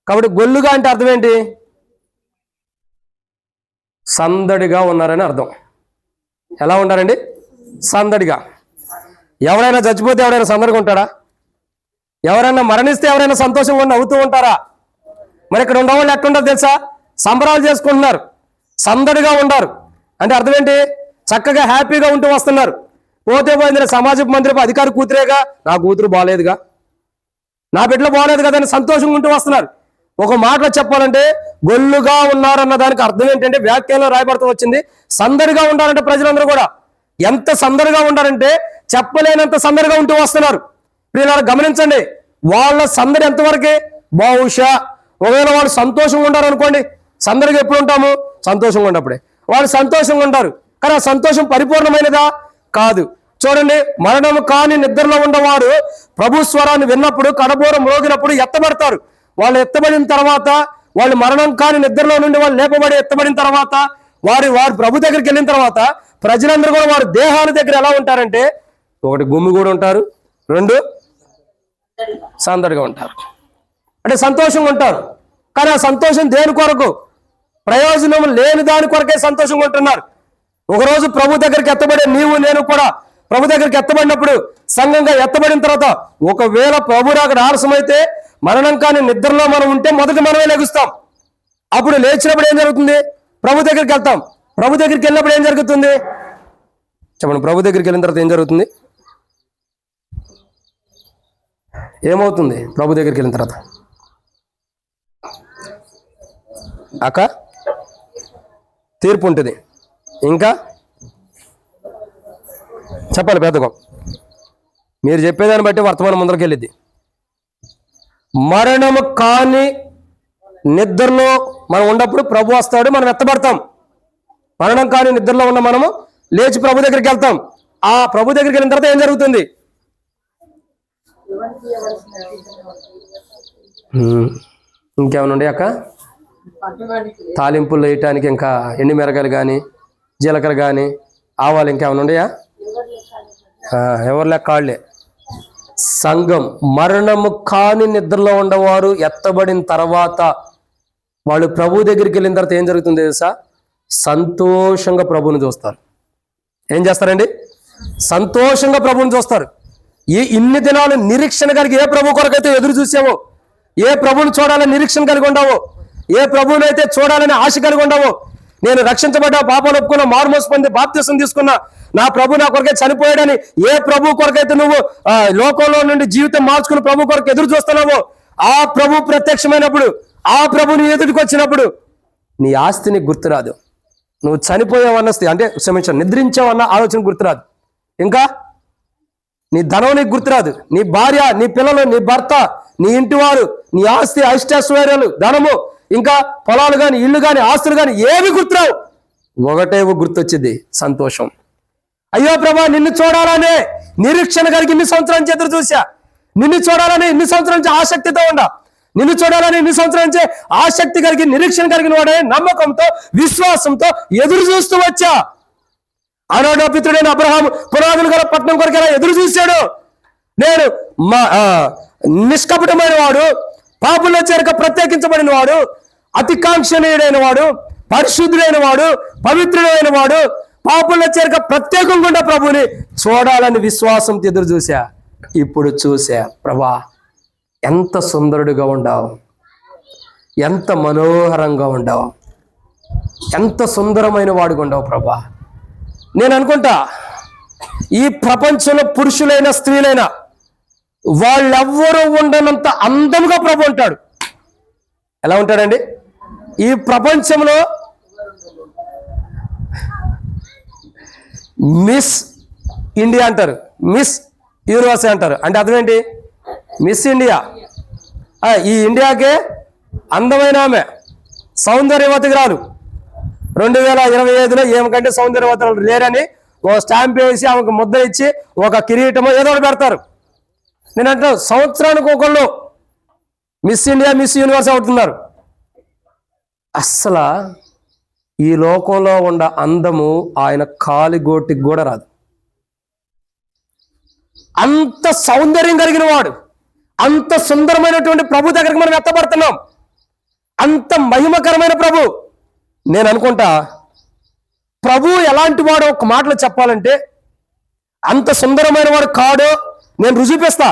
కాబట్టి గొల్లుగా అంటే అర్థం ఏంటి? సందడిగా ఉన్నారని అర్థం. ఎలా ఉంటారండి? సందడిగా. ఎవరైనా చచ్చిపోతే ఎవరైనా సందడిగా ఉంటాడా? ఎవరైనా మరణిస్తే ఎవరైనా సంతోషంగా నవ్వుతూ ఉంటారా? మరి ఇక్కడ ఉండేవాళ్ళు ఎట్లుంటారు తెలుసా? సంబరాలు చేసుకుంటున్నారు, సందడిగా ఉంటారు. అంటే అర్థం ఏంటి? చక్కగా హ్యాపీగా ఉంటూ వస్తున్నారు. పోతే పోయింది, సమాజపు మందిరపు అధికారి కూతురేగా, నా కూతురు బాగాలేదుగా, నా బిడ్డలు బాగాలేదు కదా అని సంతోషంగా ఉంటూ వస్తున్నారు. ఒక మాటలో చెప్పాలంటే గొల్లుగా ఉన్నారన్న దానికి అర్థం ఏంటంటే, వ్యాఖ్యలో రాయబడుతూ వచ్చింది సందడిగా ఉండాలంటే ప్రజలందరూ కూడా ఎంత సందడిగా ఉండాలంటే చెప్పలేనంత సందడిగా ఉంటూ వస్తున్నారు. ప్రియులారా గమనించండి, వాళ్ళ సందడి ఎంతవరకే? బహుశా ఒకవేళ వాళ్ళు సంతోషంగా ఉంటారు అనుకోండి, సందడిగా ఎప్పుడు ఉంటాము? సంతోషంగా ఉన్నప్పుడే. వాళ్ళు సంతోషంగా ఉంటారు, కానీ ఆ సంతోషం పరిపూర్ణమైనదా? కాదు. చూడండి, మరణము కాని నిద్రలో ఉన్నవారు ప్రభు స్వరాన్ని విన్నప్పుడు, కడబోరం మ్రోగినప్పుడు ఎత్తబడతారు. వాళ్ళు ఎత్తబడిన తర్వాత, వాళ్ళు మరణం కాని నిద్రలో నుండి వాళ్ళు లేపబడి ఎత్తబడిన తర్వాత, వారు ప్రభు దగ్గరికి వెళ్ళిన తర్వాత ప్రజలందరూ కూడా వారి దేహాల దగ్గర ఎలా ఉంటారంటే, ఒకటి గుమ్మి కూడా ఉంటారు, రెండు సందడిగా ఉంటారు. అంటే సంతోషంగా ఉంటారు, కానీ ఆ సంతోషం దేని కొరకు? ప్రయోజనం లేని దాని కొరకే సంతోషంగా ఉంటున్నారు. ఒకరోజు ప్రభు దగ్గరికి ఎత్తబడే నీవు నేను కూడా ప్రభు దగ్గరికి ఎత్తబడినప్పుడు, సంఘంగా ఎత్తబడిన తర్వాత, ఒకవేళ ప్రభు అక్కడ ఆలస్యమైతే, మరణం కాని నిద్రలో మనం ఉంటే మొదట మనమే లెగుస్తాం. అప్పుడు లేచినప్పుడు ఏం జరుగుతుంది? ప్రభు దగ్గరికి వెళ్తాం. ప్రభు దగ్గరికి వెళ్ళినప్పుడు ఏం జరుగుతుంది చెప్పండి? ప్రభు దగ్గరికి వెళ్ళిన తర్వాత ఏం జరుగుతుంది? ఏమవుతుంది ప్రభు దగ్గరికి వెళ్ళిన తర్వాత? అక్క తీర్పు ఉంటుంది. ఇంకా చెప్పాలి పెద్దగా, మీరు చెప్పేదాన్ని బట్టి వర్తమానం ముందరికి వెళ్ళిద్ది. మరణము కాని నిద్రలో మనం ఉన్నప్పుడు ప్రభు వస్తాడు, మనం ఎత్తబడతాం. మరణం కాని నిద్రలో ఉన్న మనము లేచి ప్రభు దగ్గరికి వెళ్తాం. ఆ ప్రభు దగ్గరికి వెళ్ళిన తర్వాత ఏం జరుగుతుంది? ఇంకేమైనా ఉండే అక్క? తాలింపులు వేయటానికి ఇంకా ఎండి మిరకాయలు కానీ, జీలకర్ర కానీ, ఆవాలు ఇంకేమైనా ఉండయా? ఎవరు లెక్క వాళ్ళే. సంఘం మరణము కాని నిద్రలో ఉండవారు ఎత్తబడిన తర్వాత వాళ్ళు ప్రభు దగ్గరికి వెళ్ళిన తర్వాత ఏం జరుగుతుంది తెలుసా? సంతోషంగా ప్రభువుని చూస్తారు. ఏం చేస్తారండి? సంతోషంగా ప్రభువుని చూస్తారు. ఇన్ని దినాలు నిరీక్షణ కలిగి ఏ ప్రభు కొరకైతే ఎదురు చూసావో, ఏ ప్రభువుని చూడాలని నిరీక్షణ కలిగి ఉండవో, ఏ ప్రభువునైతే చూడాలని ఆశ కలిగి ఉండవో, నేను రక్షించబడ్డా, పాపాలు ఒప్పుకున్నా, మారుమోసు పొంది బాప్తిసం తీసుకున్నా, నా ప్రభు నా కొరకే చనిపోయాడని ఏ ప్రభు కొరకైతే నువ్వు లోకంలో నుండి జీవితం మార్చుకుని ప్రభు కొరకు ఎదురు చూస్తున్నావో ఆ ప్రభు ప్రత్యక్షమైనప్పుడు ఆ ప్రభు నీ ఎదుటికి వచ్చినప్పుడు నీ ఆస్తి నీకు గుర్తురాదు. నువ్వు చనిపోయావన్న అంటే నిద్రించావన్న ఆలోచన గుర్తురాదు. ఇంకా నీ ధనం నీకు గుర్తురాదు. నీ భార్య, నీ పిల్లలు, నీ భర్త, నీ ఇంటివారు, నీ ఆస్తి, అష్టైశ్వర్యాలు, ధనము, ఇంకా పొలాలు కానీ, ఇల్లు కానీ, ఆస్తులు కానీ ఏవి గుర్తురావు. ఒకటే గుర్తొచ్చింది, సంతోషం. అయ్యో ప్రభా, నిన్ను చూడాలనే నిరీక్షణ కలిగి ఇన్ని సంవత్సరాల నుంచి ఎదురు చూసా. నిన్ను చూడాలని ఇన్ని సంవత్సరాల నుంచి ఆసక్తితో ఉండా. నిన్ను చూడాలని ఇన్ని సంవత్సరాల నుంచి ఆసక్తి కలిగి నిరీక్షణ కలిగిన వాడే నమ్మకంతో విశ్వాసంతో ఎదురు చూస్తూ వచ్చా. ఆనాడు పితృడైన అబ్రహాము పునాదులు గల పట్టణం కొరకు ఎలా ఎదురు చూశాడు. నేను నిష్కపటమైన వాడు, పాపుల చేరక ప్రత్యేకించబడిన వాడు, అతికాంక్షణీయుడైన వాడు, పరిశుద్ధుడైన వాడు, పవిత్రుడైన వాడు, పాపుల చేరక ప్రత్యేకంగా ఉన్న ప్రభుని చూడాలని విశ్వాసంతో ఎదురు చూసా. ఇప్పుడు చూసా, ప్రభా ఎంత సుందరుడిగా ఉండావు, ఎంత మనోహరంగా ఉండావు, ఎంత సుందరమైన వాడుగా ఉండవు ప్రభా. నేను అనుకుంటా ఈ ప్రపంచంలో పురుషులైన స్త్రీలైన వాళ్ళెవ్వరూ ఉండనంత అందంగా ప్రభు ఉంటాడు. ఎలా ఉంటాడండి? ఈ ప్రపంచంలో మిస్ ఇండియా అంటారు, మిస్ యూనివర్స్ అంటారు. అంటే అర్థం ఏంటి? Miss India. ఈ ఇండియాకే అందమైన ఆమె, సౌందర్యవతిరాలు. 2025లో ఏమికంటే సౌందర్యవతులు లేరని ఒక స్టాంప్ వేసి ఆమెకు ముద్ర ఇచ్చి ఒక కిరీటమో ఏదో ఒకటి పెడతారు. నేను అంటే సంవత్సరానికి ఒకళ్ళు మిస్ ఇండియా, మిస్ యూనివర్స్ అవుతున్నారు. అస్సలు ఈ లోకంలో ఉన్న అందము ఆయన కాలిగోటికి కూడా రాదు. అంత సౌందర్యం కలిగిన వాడు, అంత సుందరమైనటువంటి ప్రభు దగ్గరికి మనం ఎత్తబడుతున్నాం. అంత మహిమకరమైన ప్రభు. నేను అనుకుంటా ప్రభు ఎలాంటి వాడో ఒక మాటలో చెప్పాలంటే అంత సుందరమైన వాడు కాడో నేను రుజువుపిస్తా.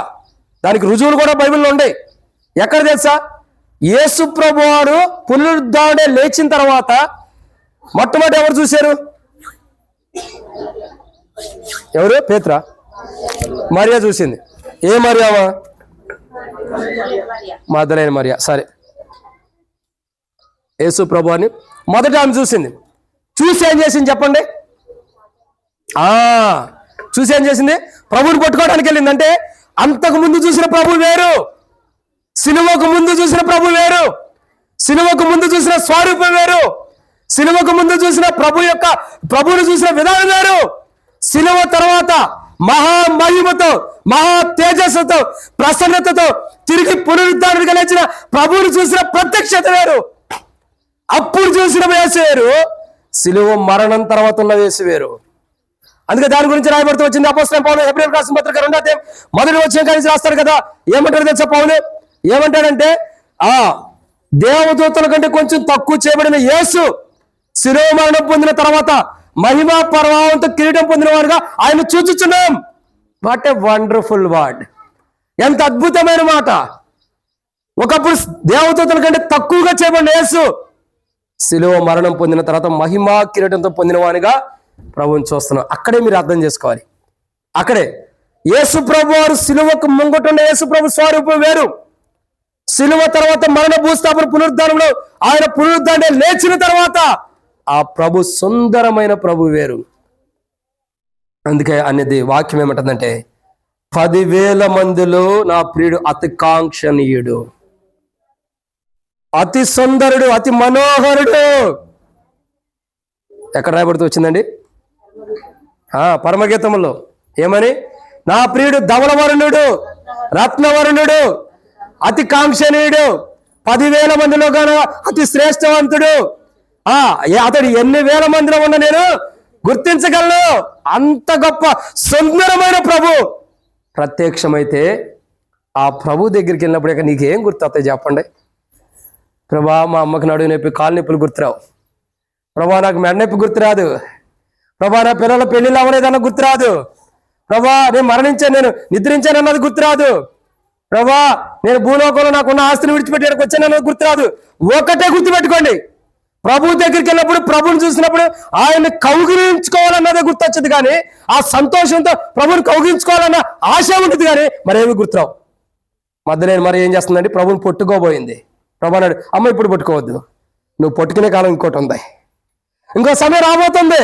దానికి రుజువులు కూడా బైబిల్లో ఉండే. ఎక్కడ తెలుసా? యేసు ప్రభు వాడు పునరుద్ధానుడే లేచిన తర్వాత మొట్టమొదటి ఎవరు చూశారు? ఎవరు? పేతురా, మరియా చూసింది. ఏ మరియావా? మగ్దలేనే మరియా. సరే, యేసు ప్రభు అని మొదట ఆమె చూసింది. చూసి ఏం చేసింది చెప్పండి? చూసి ఏం చేసింది? ప్రభుని పట్టుకోవడానికి వెళ్ళింది. అంటే అంతకు ముందు చూసిన ప్రభు వేరు, సిలువకు ముందు చూసిన ప్రభు వేరు, సిలువకు ముందు చూసిన స్వరూపం వేరు, సిలువకు ముందు చూసిన ప్రభువును చూసిన విధానం వేరు. సిలువ తర్వాత మహామహిమతో, మహా తేజస్సుతో, ప్రసన్నతతో తిరిగి పునరుద్ధానుడిగా లేచిన ప్రభువును చూసిన ప్రత్యక్షత వేరు. అప్పుడు చూసిన యేసు వేరు, సిలువ మరణం తర్వాత ఉన్న యేసు వేరు. అందుకే దాని గురించి రాయబడుతూ వచ్చింది. అపోస్తలుడైన పౌలు హెబ్రీయులకు రాసిన పత్రిక 2వ అధ్యాయం 1వ వచనం నుంచి రాస్తాడు కదా. ఏమంటాడు తెలుసా పౌలు? ఏమంటాడంటే దేవదూతల కంటే కొంచెం తక్కువ చేయబడిన యేసు శిలువ మరణం పొందిన తర్వాత మహిమ పరమావంతో కిరీటం పొందిన వాడుగా ఆయన చూచుచున్నాం. What a wonderful word! ఎంత అద్భుతమైన మాట. ఒకప్పుడు దేవదూతల కంటే తక్కువగా చేయబడిన యేసు శిలువ మరణం పొందిన తర్వాత మహిమ కిరీటంతో పొందిన వానిగా ప్రభువుని చూస్తున్నాం. అక్కడే మీరు అర్థం చేసుకోవాలి. అక్కడే యేసు ప్రభు వారు శిలువకు ముంగటున్న యేసు ప్రభు స్వరూపం వేరు. శిలువ తర్వాత మరణ భూస్థాపన పునరుద్ధానంలో ఆయన పునరుద్ధానం లేచిన తర్వాత ఆ ప్రభు సుందరమైన ప్రభు వేరు. అందుకే అనేది వాక్యం ఏమంటుందంటే 10,000 మందిలో నా ప్రియుడు అతి కాంక్షణీయుడు, అతి సుందరుడు, అతి మనోహరుడు. ఎక్కడ రాయబడుతూ వచ్చిందండి? పరమగీతంలో ఏమని? నా ప్రియుడు ధవళవర్ణుడు, రత్నవర్ణుడు, అతి కాంక్షణీయుడు, 10,000 మందిలో గాను అతి శ్రేష్టవంతుడు. అతడు ఎన్ని వేల మందిలో ఉన్న నేను గుర్తించగలను. అంత గొప్ప సుందరమైన ప్రభు ప్రత్యక్షమైతే ఆ ప్రభు దగ్గరికి వెళ్ళినప్పుడు ఇక నీకేం గుర్తొస్తాయి చెప్పండి? ప్రభా, మా అమ్మకి నడువు నొప్పి, కాలు నొప్పులు గుర్తురావు. ప్రభా, నాకు మెడ నొప్పి గుర్తురాదు. ప్రభా, నా పిల్లల పెళ్లిళ్ళు అవ్వలేదన్న గుర్తురాదు. ప్రభా, నేను మరణించాను, నేను నిద్రించాను అన్నది గుర్తురాదు. ప్రభా, నేను భూలోకంలో నాకున్న ఆస్తిని విడిచిపెట్టడానికి వచ్చాను అన్నది గుర్తురాదు. ఒకటే గుర్తుపెట్టుకోండి, ప్రభు దగ్గరికి వెళ్ళినప్పుడు ప్రభుని చూసినప్పుడు ఆయన్ని కౌగిలించుకోవాలన్నదే గుర్తొచ్చింది, కానీ ఆ సంతోషంతో ప్రభుని కౌగిలించుకోవాలన్న ఆశ ఉంటుంది, కానీ మరేమి గుర్తురావు. మధ్యలో మరి ఏం చేస్తుందండి, ప్రభుని పట్టుకోబోయింది. ప్రభు అన్నాడు, అమ్మ ఇప్పుడు పట్టుకోవద్దు, నువ్వు పట్టుకునే కాలం ఇంకోటి ఉంది, ఇంకో సమయం రాబోతుంది,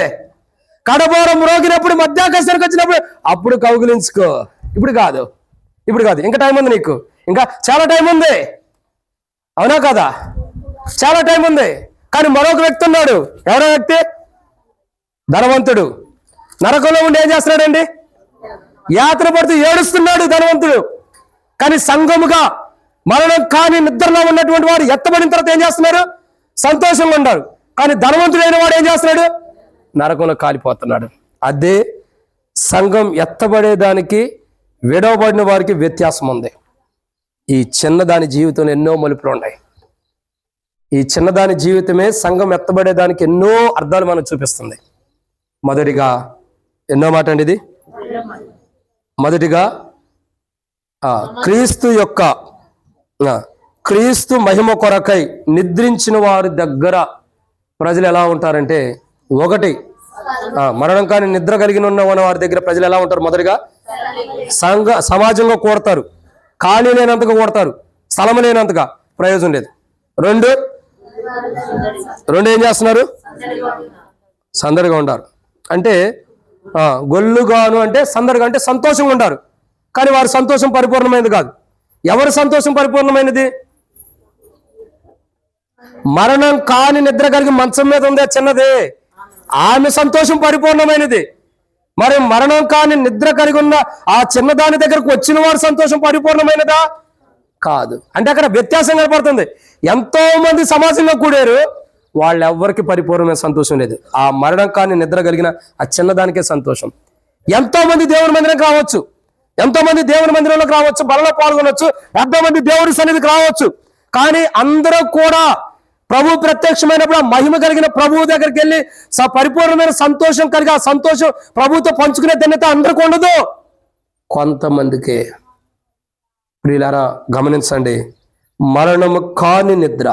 కడబోరం మ్రోగినప్పుడు మధ్యాకాశానికి వచ్చినప్పుడు అప్పుడు కౌగిలించుకో, ఇప్పుడు కాదు ఇంకా టైం ఉంది నీకు, ఇంకా చాలా టైం ఉంది. అవునా కదా, చాలా టైం ఉంది. కానీ మరొక వ్యక్తి ఉన్నాడు. ఎవరో వ్యక్తి? ధనవంతుడు. నరకంలో ఉండి ఏం చేస్తున్నాడండి? యాత్ర పడుతూ ఏడుస్తున్నాడు ధనవంతుడు. కానీ సంఘముగా మరణం కాని నిద్రలో ఉన్నటువంటి వారు ఎత్తబడిన తర్వాత ఏం చేస్తున్నారు? సంతోషంగా ఉన్నారు. కానీ ధనవంతుడైన వాడు ఏం చేస్తున్నాడు? నరకంలో కాలిపోతున్నాడు. అదే సంఘం ఎత్తబడేదానికి విడవబడిన వారికి వ్యత్యాసం ఉంది. ఈ చిన్నదాని జీవితంలో ఎన్నో మలుపులు ఉన్నాయి. ఈ చిన్నదాని జీవితమే సంఘం ఎత్తబడేదానికి ఎన్నో అర్థాలు మనకు చూపిస్తుంది. మొదటిగా ఎన్నో మాట అండి ఇది. మొదటిగా క్రీస్తు మహిమ కొరకై నిద్రించిన వారి దగ్గర ప్రజలు ఎలా ఉంటారంటే, ఒకటి మరణం కానీ నిద్ర కలిగిన ఉన్న వారి దగ్గర ప్రజలు ఎలా ఉంటారు? మొదటిగా సమాజంగా కూడతారు, ఖాళీ లేనంతగా కూడతారు, స్థలం లేనంతగా, ప్రయోజనం లేదు. రెండు ఏం చేస్తున్నారు? సందడిగా ఉంటారు. అంటే గొల్లుగాను అంటే సందడిగా అంటే సంతోషంగా ఉంటారు. కానీ వారి సంతోషం పరిపూర్ణమైనది కాదు. ఎవరి సంతోషం పరిపూర్ణమైనది? మరణం కాని నిద్ర కలిగి మంచం మీద ఉందే చిన్నది, ఆమె సంతోషం పరిపూర్ణమైనది. మరి మరణం కాని నిద్ర కలిగి ఉన్న ఆ చిన్నదాని దగ్గరకు వచ్చిన వారి సంతోషం పరిపూర్ణమైనదా? కాదు. అంటే అక్కడ వ్యత్యాసం కనపడుతుంది. ఎంతో మంది సమాజంలో కూడారు, వాళ్ళెవ్వరికి పరిపూర్ణమైన సంతోషం లేదు. ఆ మరణం కాని నిద్ర కలిగిన ఆ చిన్నదానికే సంతోషం. ఎంతో మంది దేవుని మందిరంకి రావచ్చు, ఎంతో మంది దేవుని మందిరంలోకి రావచ్చు, బలలో పాల్గొనవచ్చు, ఎంతో మంది దేవుడి సన్నిధికి రావచ్చు. కానీ అందరూ కూడా ప్రభు ప్రత్యక్షమైనప్పుడు ఆ మహిమ కలిగిన ప్రభువు దగ్గరికి వెళ్ళి పరిపూర్ణమైన సంతోషం కలిగి ఆ సంతోషం ప్రభువుతో పంచుకునే ధన్యత అందరికీ ఉండదు, కొంతమందికే. ప్రియులారా గమనించండి, మరణము కాని నిద్ర,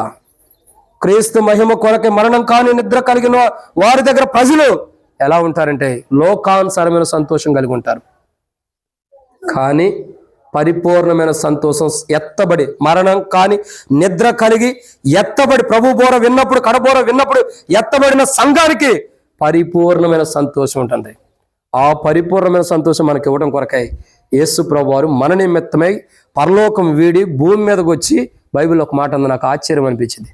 క్రీస్తు మహిమ కొరకే మరణం కాని నిద్ర కలిగిన వారి దగ్గర ప్రజలు ఎలా ఉంటారంటే లోకానుసారమైన సంతోషం కలిగి ఉంటారు. కానీ పరిపూర్ణమైన సంతోషం ఎత్తబడి మరణం కాని నిద్ర కలిగి ఎత్తబడి ప్రభు బోర విన్నప్పుడు, కడబోర విన్నప్పుడు ఎత్తబడిన సంఘానికి పరిపూర్ణమైన సంతోషం ఉంటుంది. ఆ పరిపూర్ణమైన సంతోషం మనకి ఇవ్వడం కొరకై యేసు ప్రభు వారు మన నిమిత్తమై పరలోకం వీడి భూమి మీదకి వచ్చి, బైబిల్ ఒక మాట ఉంది నాకు ఆశ్చర్యం అనిపించింది.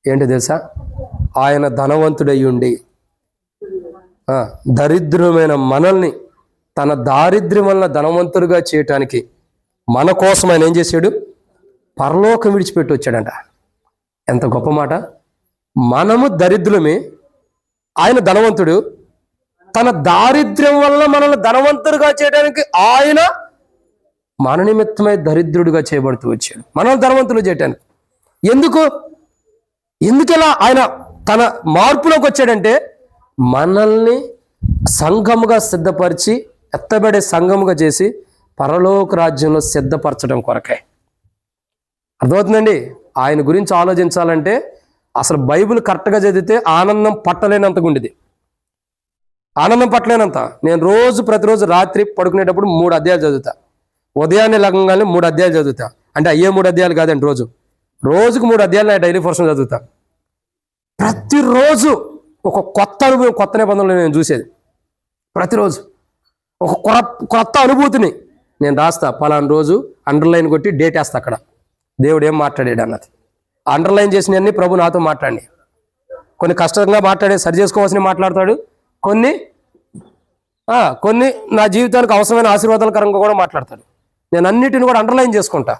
ఏంటి తెలుసా? ఆయన ధనవంతుడై ఉండి దరిద్రమైన మనల్ని తన దారిద్ర్యం వలన ధనవంతుడిగా చేయటానికి మన కోసం ఆయన ఏం చేశాడు? పరలోకం విడిచిపెట్టి వచ్చాడంట. ఎంత గొప్ప మాట! మనము దరిద్రమే, ఆయన ధనవంతుడు. తన దారిద్ర్యం వల్ల మనల్ని ధనవంతుడిగా చేయడానికి ఆయన మన నిమిత్తమై దరిద్రుడిగా చేయబడుతూ వచ్చాడు, మనల్ని ధనవంతులు చేయటానికి. ఎందుకలా ఆయన తన మార్పులోకి వచ్చాడంటే, మనల్ని సంఘముగా సిద్ధపరిచి ఎత్తబడే సంఘముగా చేసి పరలోక రాజ్యంలో సిద్ధపరచడం కొరకే. అర్థమవుతుందండి? ఆయన గురించి ఆలోచించాలంటే అసలు బైబిల్ కరెక్ట్గా చదివితే ఆనందం పట్టలేనంతగా ఉండేది. ఆనందం పట్టలేనంత. నేను ప్రతిరోజు రాత్రి పడుకునేటప్పుడు 3 అధ్యాయాలు చదువుతా. ఉదయాన్నే లగంగానే 3 అధ్యాయాలు చదువుతా. అంటే అయ్యే 3 అధ్యాయాలు కాదండి, రోజుకు 3 అధ్యాయాలు నా డైలీ పర్సన్ చదువుతా. ప్రతిరోజు ఒక కొత్త అనుభవం, కొత్త నిబంధనలు నేను చూసేది. ప్రతిరోజు ఒక కొత్త అనుభూతిని నేను రాస్తా. పలానా రోజు అండర్లైన్ కొట్టి డేట్ వేస్తా. అక్కడ దేవుడు ఏం మాట్లాడాడు అన్నది అండర్లైన్ చేసినవన్నీ ప్రభు నాతో మాట్లాడి, కొన్ని కష్టంగా మాట్లాడే సరి చేసుకోవాల్సినవి మాట్లాడతాడు, కొన్ని నా జీవితానికి అవసరమైన ఆశీర్వాదాలకరంగా కూడా మాట్లాడతాడు. నేను అన్నిటిని కూడా అండర్లైన్ చేసుకుంటా.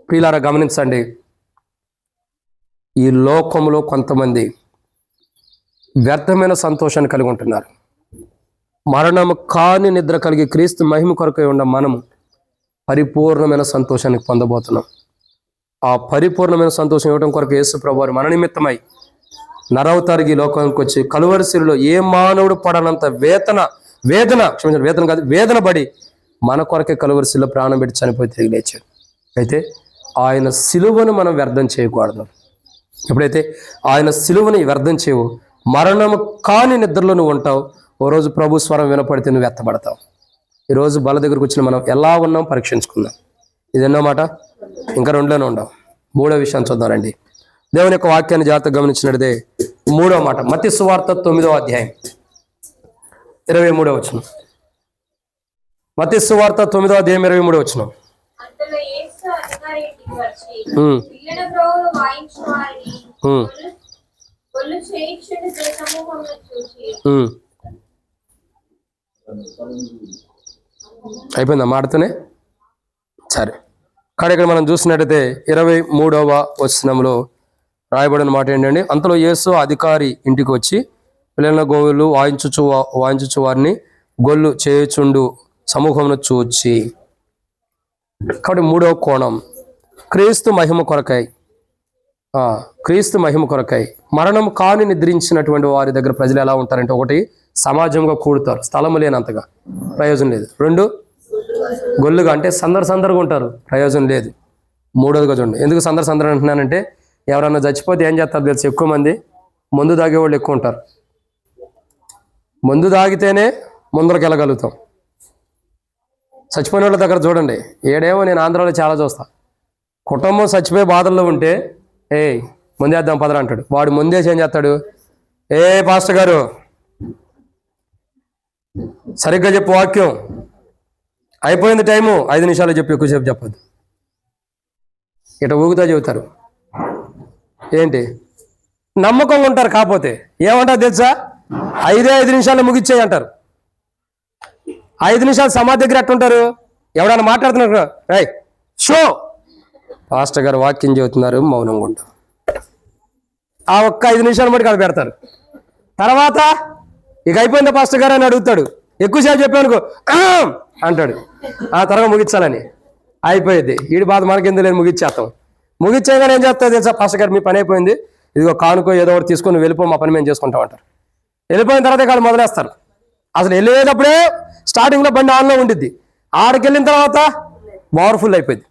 ప్రియులారా గమనించండి, ఈ లోకంలో కొంతమంది వ్యర్థమైన సంతోషాన్ని కలిగి ఉంటున్నారు. మరణము కాని నిద్ర కలిగి క్రీస్తు మహిమ కొరకై ఉన్న మనము పరిపూర్ణమైన సంతోషాన్ని పొందబోతున్నాం. ఆ పరిపూర్ణమైన సంతోషం ఇవ్వడం కొరకు యేసు ప్రభువారు మన నిమిత్తమై నరవతారికి లోకానికి వచ్చి కలువరిశిలో ఏ మానవుడు పడనంత వేదన పడి మన కొరకే కలువరిశిలో ప్రాణం పెట్టి చనిపోయి తిరిగి లేచాడు. అయితే ఆయన సిలువను మనం వ్యర్థం చేయకూడదు. ఎప్పుడైతే ఆయన సిలువని వ్యర్థం చేయవు, మరణము కాని నిద్రలో నువ్వు ఉంటావు, ఓ రోజు ప్రభు స్వరం వినపడితే నువ్వు ఎత్తబడతావు. ఈరోజు బల దగ్గరకు వచ్చిన మనం ఎలా ఉన్నాం పరీక్షించుకుందాం. ఇది ఎన్నో మాట, ఇంకా రెండులోనే ఉండాం. మూడో విషయాన్ని చూద్దామండి. దేవుని యొక్క వాక్యాన్ని జాగ్రత్తగా గమనించినట్టే మూడో మాట మత్తయి సువార్త 9వ అధ్యాయం 23వ వచనం. మత్తయి సువార్త 9వ అధ్యాయం 23వ వచనం. అంతలో యేసు అధికారి ఇంటికి వచ్చి పిల్లల బ్రోవులు వాయించు వారిని గొల్లు చేయించుండు సమూహంలో చూసి అయిపోయిందా మాటతోనే? సరే, కానీ ఇక్కడ మనం చూసినట్టయితే 23వ వచనంలో రాయబడిన మాట ఏంటండి, అంతలో యేసు అధికారి ఇంటికి వచ్చి పిల్లల గోవులు వాయించుచు వారిని గొల్లు చేయుచుండు సమూహమును చూచి. కాబట్టి మూడవ కోణం క్రీస్తు మహిమ కొరకై, క్రీస్తు మహిమ కొరకై మరణం కాని నిద్రించినటువంటి వారి దగ్గర ప్రజలు ఎలా ఉంటారంటే, ఒకటి సమాజంగా కూడుతారు, స్థలము లేనంతగా, ప్రయోజనం లేదు. రెండు, గొల్లుగా అంటే సందర్గా ఉంటారు, ప్రయోజనం లేదు. మూడోదిగా చూడండి, ఎందుకు సందర్ అంటున్నానంటే, ఎవరన్నా చచ్చిపోతే ఏం చేస్తారు తెలుసు, ఎక్కువ మంది మందు తాగేవాళ్ళు ఎక్కువ ఉంటారు. మందు తాగితేనే ముందరకు వెళ్ళగలుగుతాం. చచ్చిపోయిన వాళ్ళ దగ్గర చూడండి, ఏడేమో నేను ఆంధ్రాలో చాలా చూస్తా, కుటుంబం చచ్చిపోయే బాధల్లో ఉంటే ముందేద్దాం పదరా అంటాడు. వాడు ముందేసి ఏం చేస్తాడు, పాస్టర్ గారు సరిగ్గా చెప్పు వాక్యం, అయిపోయింది టైము, 5 నిమిషాలు చెప్పి ఎక్కువసేపు చెప్పద్దు, ఇట ఊగుతా చెబుతారు. ఏంటి నమ్మకంగా ఉంటారు. కాకపోతే ఏమంటారు తెలుసా, 5 నిమిషాలు ముగిచ్చేయి అంటారు. 5 నిమిషాలు సమాధి దగ్గర ఎట్టుంటారు, ఎవడన్నా మాట్లాడుతున్నారు, షో పాస్టర్ గారు వాక్యం చెబుతున్నారు, మౌనంగా ఉంటారు. ఆ ఒక్క 5 నిమిషాలు మటుకు అక్కడ పెడతారు. తర్వాత ఇక అయిపోయిందా పాస్టర్ గారు అని అడుగుతాడు, ఎక్కువసేపు చెప్పానుకో అంటాడు. ఆ తర్వాత ముగించాలని అయిపోయింది. వీడి బాధ మనకెందుకు లేదు, ముగిచ్చేస్తాం. ముగిచ్చేయగానే ఏం చేస్తా తెలుసా, పాస్టర్ గారు మీ పని అయిపోయింది, ఇదిగో కానుకో ఏదో ఒకటి తీసుకొని వెళ్ళిపో, మా పని మేము చేసుకుంటాం అంటారు. వెళ్ళిపోయిన తర్వాత వాళ్ళు మొదలేస్తారు. అసలు వెళ్ళేటప్పుడే స్టార్టింగ్లో బండి ఆన్లో ఉండిద్ది, ఆడికి వెళ్ళిన తర్వాత పవర్ఫుల్ అయిపోయింది.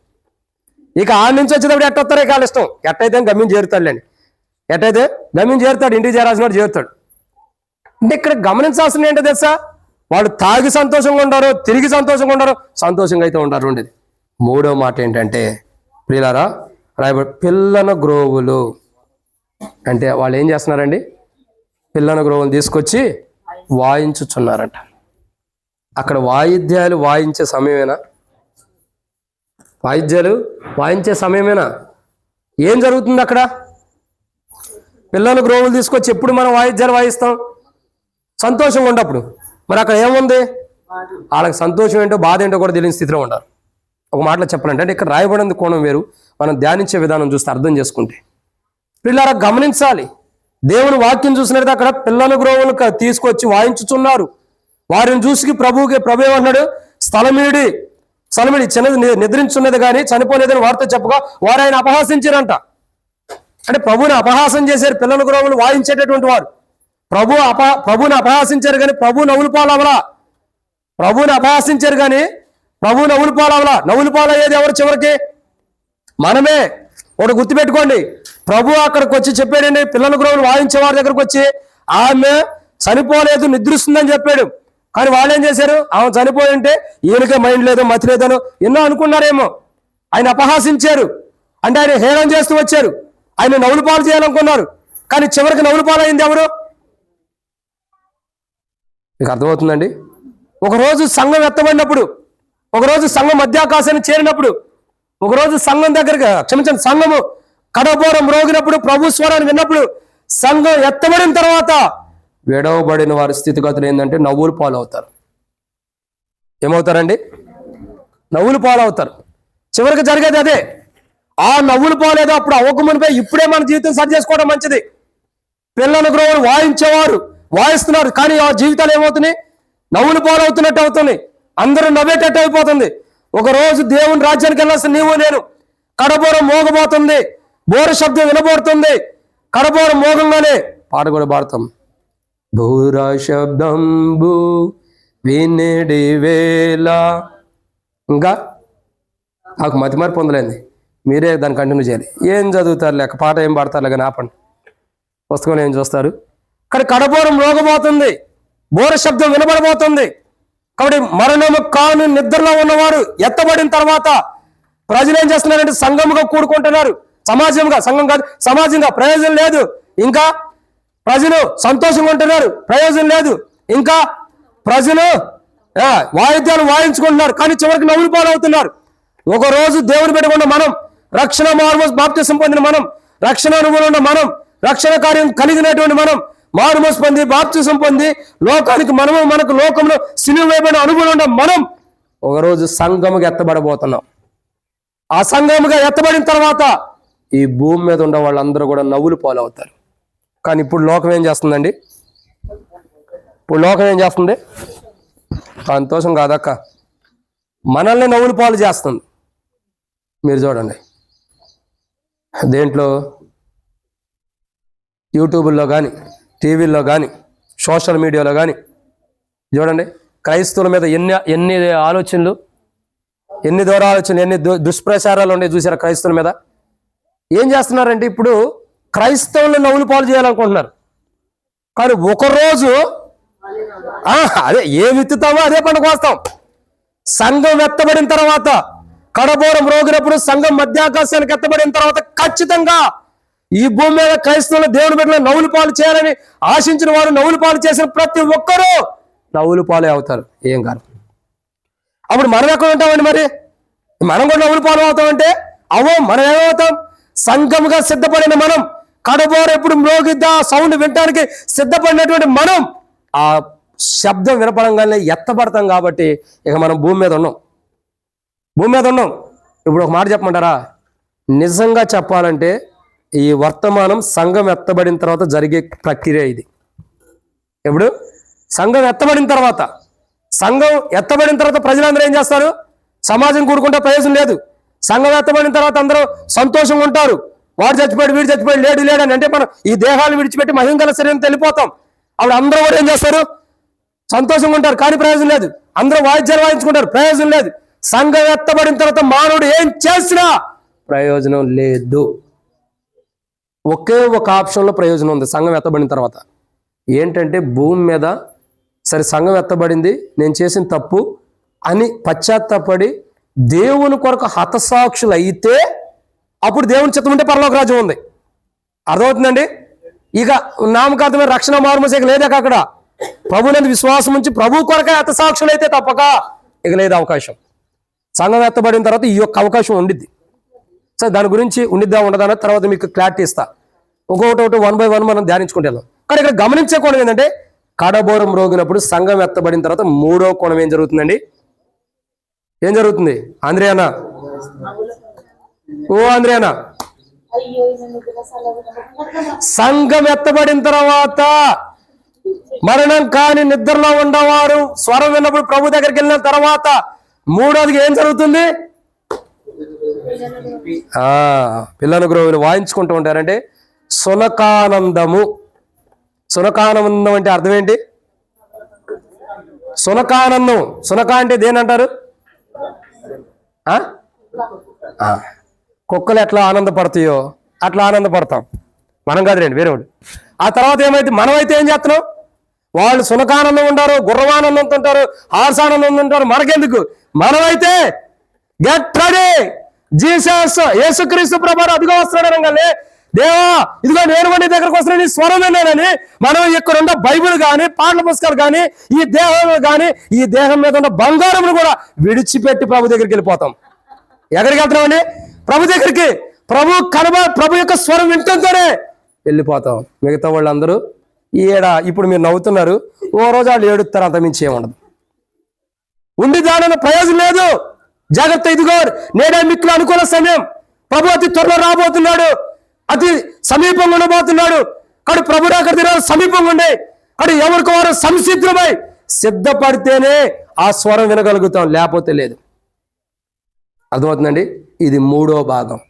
ఇక ఆడ నుంచి వచ్చేటప్పుడు ఎట్టొస్తారో ఇక వాళ్ళ ఇష్టం, ఎట్టయితే గమ్యం చేరుతాడులేండి, ఎట్టయితే గమ్యం చేరుతాడు, ఇంటికి చేరాల్సిన చేరుతాడు. అంటే ఇక్కడ గమనించాల్సింది ఏంటో తెలుసా, వాళ్ళు తాగి సంతోషంగా ఉంటారు, తిరిగి సంతోషంగా ఉంటారు, సంతోషంగా అయితే ఉంటారు. ఉండేది మూడో మాట ఏంటంటే ప్రియులారా, రాయబడి పిల్లన గ్రోవులు అంటే వాళ్ళు ఏం చేస్తున్నారండి, పిల్లన గ్రోవులు తీసుకొచ్చి వాయించుచున్నారంట. అక్కడ వాయిద్యాలు వాయించే సమయమేనా? వాయిద్యాలు వాయించే సమయమేనా? ఏం జరుగుతుంది అక్కడ? పిల్లల గ్రోవులు తీసుకొచ్చి ఎప్పుడు మనం వాయిద్యాలు వాయిస్తాం, సంతోషంగా ఉన్నప్పుడు. మరి అక్కడ ఏముంది, వాళ్ళకి సంతోషం ఏంటో బాధ ఏంటో కూడా తెలియని స్థితిలో ఉంటారు. ఒక మాటలో చెప్పాలంటే, అంటే ఇక్కడ రాయబడిన కోణం వేరు, మనం ధ్యానించే విధానం చూస్తే అర్థం చేసుకుంటే పిల్లల గమనించాలి. దేవుని వాక్యం చూసినట్టు అక్కడ పిల్లల గ్రోవులు తీసుకొచ్చి వాయించుచున్నారు. వారిని చూసి ప్రభు ఏమన్నాడు, స్థలమిడి చిన్నది నిద్రించున్నది కానీ చనిపోలేదని వారితో చెప్పగా వారు ఆయన అపహాసించారంట. అంటే ప్రభుని అపహాసం చేశారు పిల్లల గ్రోవులు వాయించేటటువంటి వారు. ప్రభుని అపహాసించారు కానీ ప్రభు నవ్వులు పాలవలా. ప్రభుని అపహాసించారు కానీ ప్రభు నవ్వులు పాలవలా. నవ్వులు పాలయ్యేది ఎవరు చివరికి? మనమే. ఒకటి గుర్తుపెట్టుకోండి, ప్రభు అక్కడికి వచ్చి చెప్పాడండి, పిల్లల గ్రోవులు వాయించే వారి దగ్గరకు వచ్చి ఆమె చనిపోలేదు నిద్రిస్తుందని చెప్పాడు. కానీ వాళ్ళు ఏం చేశారు, ఆమె చనిపోయి ఉంటే ఈయనకే మైండ్ లేదో మతి లేదనో ఎన్నో అనుకున్నారేమో. ఆయన అపహాసించారు, అంటే ఆయన హేళన చేస్తూ వచ్చారు, ఆయన నవ్వులు పాలు చేయాలనుకున్నారు. కానీ చివరికి నవ్వులు పాలైంది ఎవరు? మీకు అర్థమవుతుందండి? ఒకరోజు సంఘం ఎత్తబడినప్పుడు, ఒకరోజు సంఘం మధ్యాకాశాన్ని చేరినప్పుడు, ఒకరోజు సంఘం దగ్గరగా సంఘము కడబోరం రోగినప్పుడు, ప్రభు స్వరాన్ని విన్నప్పుడు, సంఘం ఎత్తబడిన తర్వాత విడవబడిన వారి స్థితిగతులు ఏంటంటే నవ్వులు పాలు అవుతారు. ఏమవుతారండి? నవ్వులు పాలు అవుతారు. చివరికి జరిగేది అదే. ఆ నవ్వులు పాలేదో అప్పుడు అవ్వకమునిపై ఇప్పుడే మన జీవితం సరి చేసుకోవడం మంచిది. పిల్లల గ్రోవులు వాయించేవారు వాయిస్తున్నారు, కానీ ఆ జీవితాలు ఏమవుతున్నాయి? నవ్వులు పాలవుతున్నట్టు అవుతుంది, అందరూ నవ్వేటట్టు అయిపోతుంది. ఒకరోజు దేవుని రాజ్యానికి వెళ్ళాల్సిన నీవు నేను, కడబోరం మోగబోతుంది, బోర శబ్దం వినబడుతుంది. కడబోరం మోగంగానే పాట కూడా పాడతాం, బోర శబ్దంబు వినేడి వేళ. ఇంకా నాకు మతిమారి పొందలేంది, మీరే దాన్ని కంటిన్యూ చేయాలి. ఏం చదువుతారు లేక పాట ఏం పాడతారు లేక ఆపండి, పుస్తకంలో ఏం చూస్తారు. కానీ కడబోరం రోగబోతుంది, బోర శబ్దం వినబడబోతుంది. కాబట్టి మరణము కాని నిద్రలో ఉన్నవారు ఎత్తబడిన తర్వాత ప్రజలు ఏం చేస్తున్నారంటే సంఘముగా కూడుకుంటున్నారు. సమాజంగా, సంఘం కాదు సమాజంగా, ప్రయోజనం లేదు. ఇంకా ప్రజలు సంతోషంగా ఉంటున్నారు, ప్రయోజనం లేదు. ఇంకా ప్రజలు వాయిద్యాలు వాయించుకుంటున్నారు, కానీ చివరికి నవ్వులు పాలవుతున్నారు. ఒకరోజు దేవుని పెట్టుకున్న మనం, రక్షణ మారుమోసు బాప్తిసం పొందిన మనం, రక్షణ అనుభవం ఉన్న మనం, రక్షణ కార్యం కలిగినటువంటి మనం, మారుమోసు పొంది బాప్తిసం పొంది లోకానికి మనము, మనకు లోకంలో సిలువ వేయబడిన అనుభవం ఉన్న మనం ఒకరోజు సంఘముగా ఎత్తబడబోతున్నాం. ఆ సంఘముగా ఎత్తబడిన తర్వాత ఈ భూమి మీద ఉన్న వాళ్ళందరూ కూడా నవ్వులు పాలవుతారు. కానీ ఇప్పుడు లోకం ఏం చేస్తుందండి? ఇప్పుడు లోకం ఏం చేస్తుంది? సంతోషం కాదక్క, మనల్ని నవ్వులు పాలు చేస్తుంది. మీరు చూడండి, దేంట్లో యూట్యూబ్లో కానీ, టీవీల్లో కానీ, సోషల్ మీడియాలో కానీ చూడండి, క్రైస్తవుల మీద ఎన్ని ఆలోచనలు, ఎన్ని దూర ఆలోచనలు, ఎన్ని దుష్ప్రచారాలు ఉండే చూసారా క్రైస్తవుల మీద? ఏం చేస్తున్నారంటే ఇప్పుడు క్రైస్తవులను నవ్వులు పాలు చేయాలనుకుంటున్నారు. కానీ ఒకరోజు అదే ఏ విత్తుతామో అదే పండుగ వస్తాం. సంఘం ఎత్తబడిన తర్వాత, కడబోరం రోగినప్పుడు సంఘం మధ్యాకాశానికి ఎత్తబడిన తర్వాత ఖచ్చితంగా ఈ భూమి మీద క్రైస్తవులు దేవుని బిడ్డలు నవ్వులు పాలు చేయాలని ఆశించిన వారు, నవ్వులు పాలు చేసిన ప్రతి ఒక్కరూ నవ్వులు పాలు అవుతారు. ఏం కాదు. అప్పుడు మనం ఎక్కడ ఉంటామండి? మరి మనం కూడా నవ్వులు పాలు అవుతామంటే మనం ఏమవుతాం? సంఘముగా సిద్ధపడిన మనం, కడబోర ఎప్పుడు మ్రోగిద్దా సౌండ్ వినడానికి సిద్ధపడినటువంటి మనం ఆ శబ్దం వినపడంగానే ఎత్తబడతాం. కాబట్టి ఇక మనం భూమి మీద ఉన్నాం. ఇప్పుడు ఒక మాట చెప్పమంటారా? నిజంగా చెప్పాలంటే ఈ వర్తమానం సంఘం ఎత్తబడిన తర్వాత జరిగే ప్రక్రియ ఇది. ఎప్పుడు సంఘం ఎత్తబడిన తర్వాత ప్రజలందరూ ఏం చేస్తారు? సమాజం కూడుకుంటే ప్రయోజనం లేదు. సంఘం ఎత్తబడిన తర్వాత అందరూ సంతోషంగా ఉంటారు. వాడు చచ్చిపోయాడు, వీడు చచ్చిపోయాడు, లేడు అని అంటే మనం ఈ దేహాలు విడిచిపెట్టి మహింగల శరీరం వెళ్ళిపోతాం. అప్పుడు అందరూ కూడా ఏం చేస్తారు? సంతోషంగా ఉంటారు, కానీ ప్రయోజనం లేదు. అందరూ వాయిద్యాలు వాయించుకుంటారు, ప్రయోజనం లేదు. సంఘం ఎత్తబడిన తర్వాత మానవుడు ఏం చేసినా ప్రయోజనం లేదు. ఒకే ఒక ఆప్షన్లో ప్రయోజనం ఉంది సంఘం ఎత్తబడిన తర్వాత. ఏంటంటే భూమి మీద సరే సంఘం ఎత్తబడింది, నేను చేసిన తప్పు అని పశ్చాత్తాపడి దేవుని కొరకు హతసాక్షులు అయితే అప్పుడు దేవుని చిత్తం ఉంటే పరలోక రాజ్యం ఉంది. అర్థమవుతుందండి? ఇక నామకార్థమైన రక్షణ మారుమోసే లేదాక అక్కడ ప్రభునందు విశ్వాసం ఉంచి ప్రభు కొరకే హతసాక్షులు అయితే తప్పక ఇక లేదు అవకాశం. సంఘం ఎత్తబడిన తర్వాత ఈ యొక్క అవకాశం ఉండిద్ది. సరే దాని గురించి ఉండిద్దా ఉండదా తర్వాత మీకు క్లారిటీ ఇస్తా. ఒక్కొక్కటి 1 by 1 మనం ధ్యానించుకుంటే వెళ్దాం. కానీ ఇక్కడ గమనించే కోణం ఏంటంటే కడబోరం రోగినప్పుడు సంఘం ఎత్తబడిన తర్వాత మూడో కోణం ఏం జరుగుతుందండి? ఏం జరుగుతుంది? ఆంధ్రియానా సంఘం ఎత్తబడిన తర్వాత మరణం కాని నిద్రలో ఉండవారు స్వరం విన్నప్పుడు ప్రభు దగ్గరికి వెళ్ళిన తర్వాత మూడోదిగా ఏం జరుగుతుంది? పిల్లలు గ్రోవులు వాయించుకుంటూ ఉంటారంటే సునకానందము. సునకానందం అంటే అర్థం ఏంటి? సునకానందం, సునక అంటే దేనంటారు? కుక్కలు ఎట్లా ఆనందపడతాయో అట్లా ఆనందపడతాం మనం, కాదు రండి వేరే. ఆ తర్వాత ఏమైతే మనమైతే ఏం చేస్తున్నాం? వాళ్ళు సునకానందం ఉంటారు, గుర్రవానందంతో ఉంటారు, హార్సానందం ఉంటారు. మనకెందుకు? మనమైతే గెట్ రెడీ, జీసస్ యేసుక్రీస్తు ప్రభువు అదిగో వస్తున్నాడు అనగానే దేవా ఇదిగో నేను నీ దగ్గరకు వస్తున్నా, నీ స్వరం విన్నానని మనం ఇక్కడ ఉన్న బైబిల్ కానీ, పాటల పుస్తకాలు కానీ, ఈ దేహం కానీ, ఈ దేహం మీద ఉన్న బంగారం కూడా విడిచిపెట్టి ప్రభు దగ్గరికి వెళ్ళిపోతాం. ఎక్కడికి వెళ్తున్నామండి? ప్రభు దగ్గరికి. ప్రభు యొక్క స్వరం వింటుంటేనే వెళ్ళిపోతాం. మిగతా వాళ్ళందరూ ఇప్పుడు మీరు నవ్వుతున్నారు, ఓ రోజు వాళ్ళు ఏడుస్తారు, అంత మించి ఏముండదు. ఉండి దాని ప్రయోజనం లేదు. జాగ్రత్త, ఇదిగో నేడే మిక్కులు అనుకూల సమయం. ప్రభు అతి త్వరలో రాబోతున్నాడు, అతి సమీపంగా ఉండబోతున్నాడు. కానీ ప్రభు అక్కడ తినాలి సమీపంగా ఉండే. కానీ ఎవరికి వారు సంసిద్ధమై సిద్ధపడితేనే ఆ స్వరం వినగలుగుతాం, లేకపోతే లేదు. అర్థమవుతుందండి? ఇది మూడో భాగం.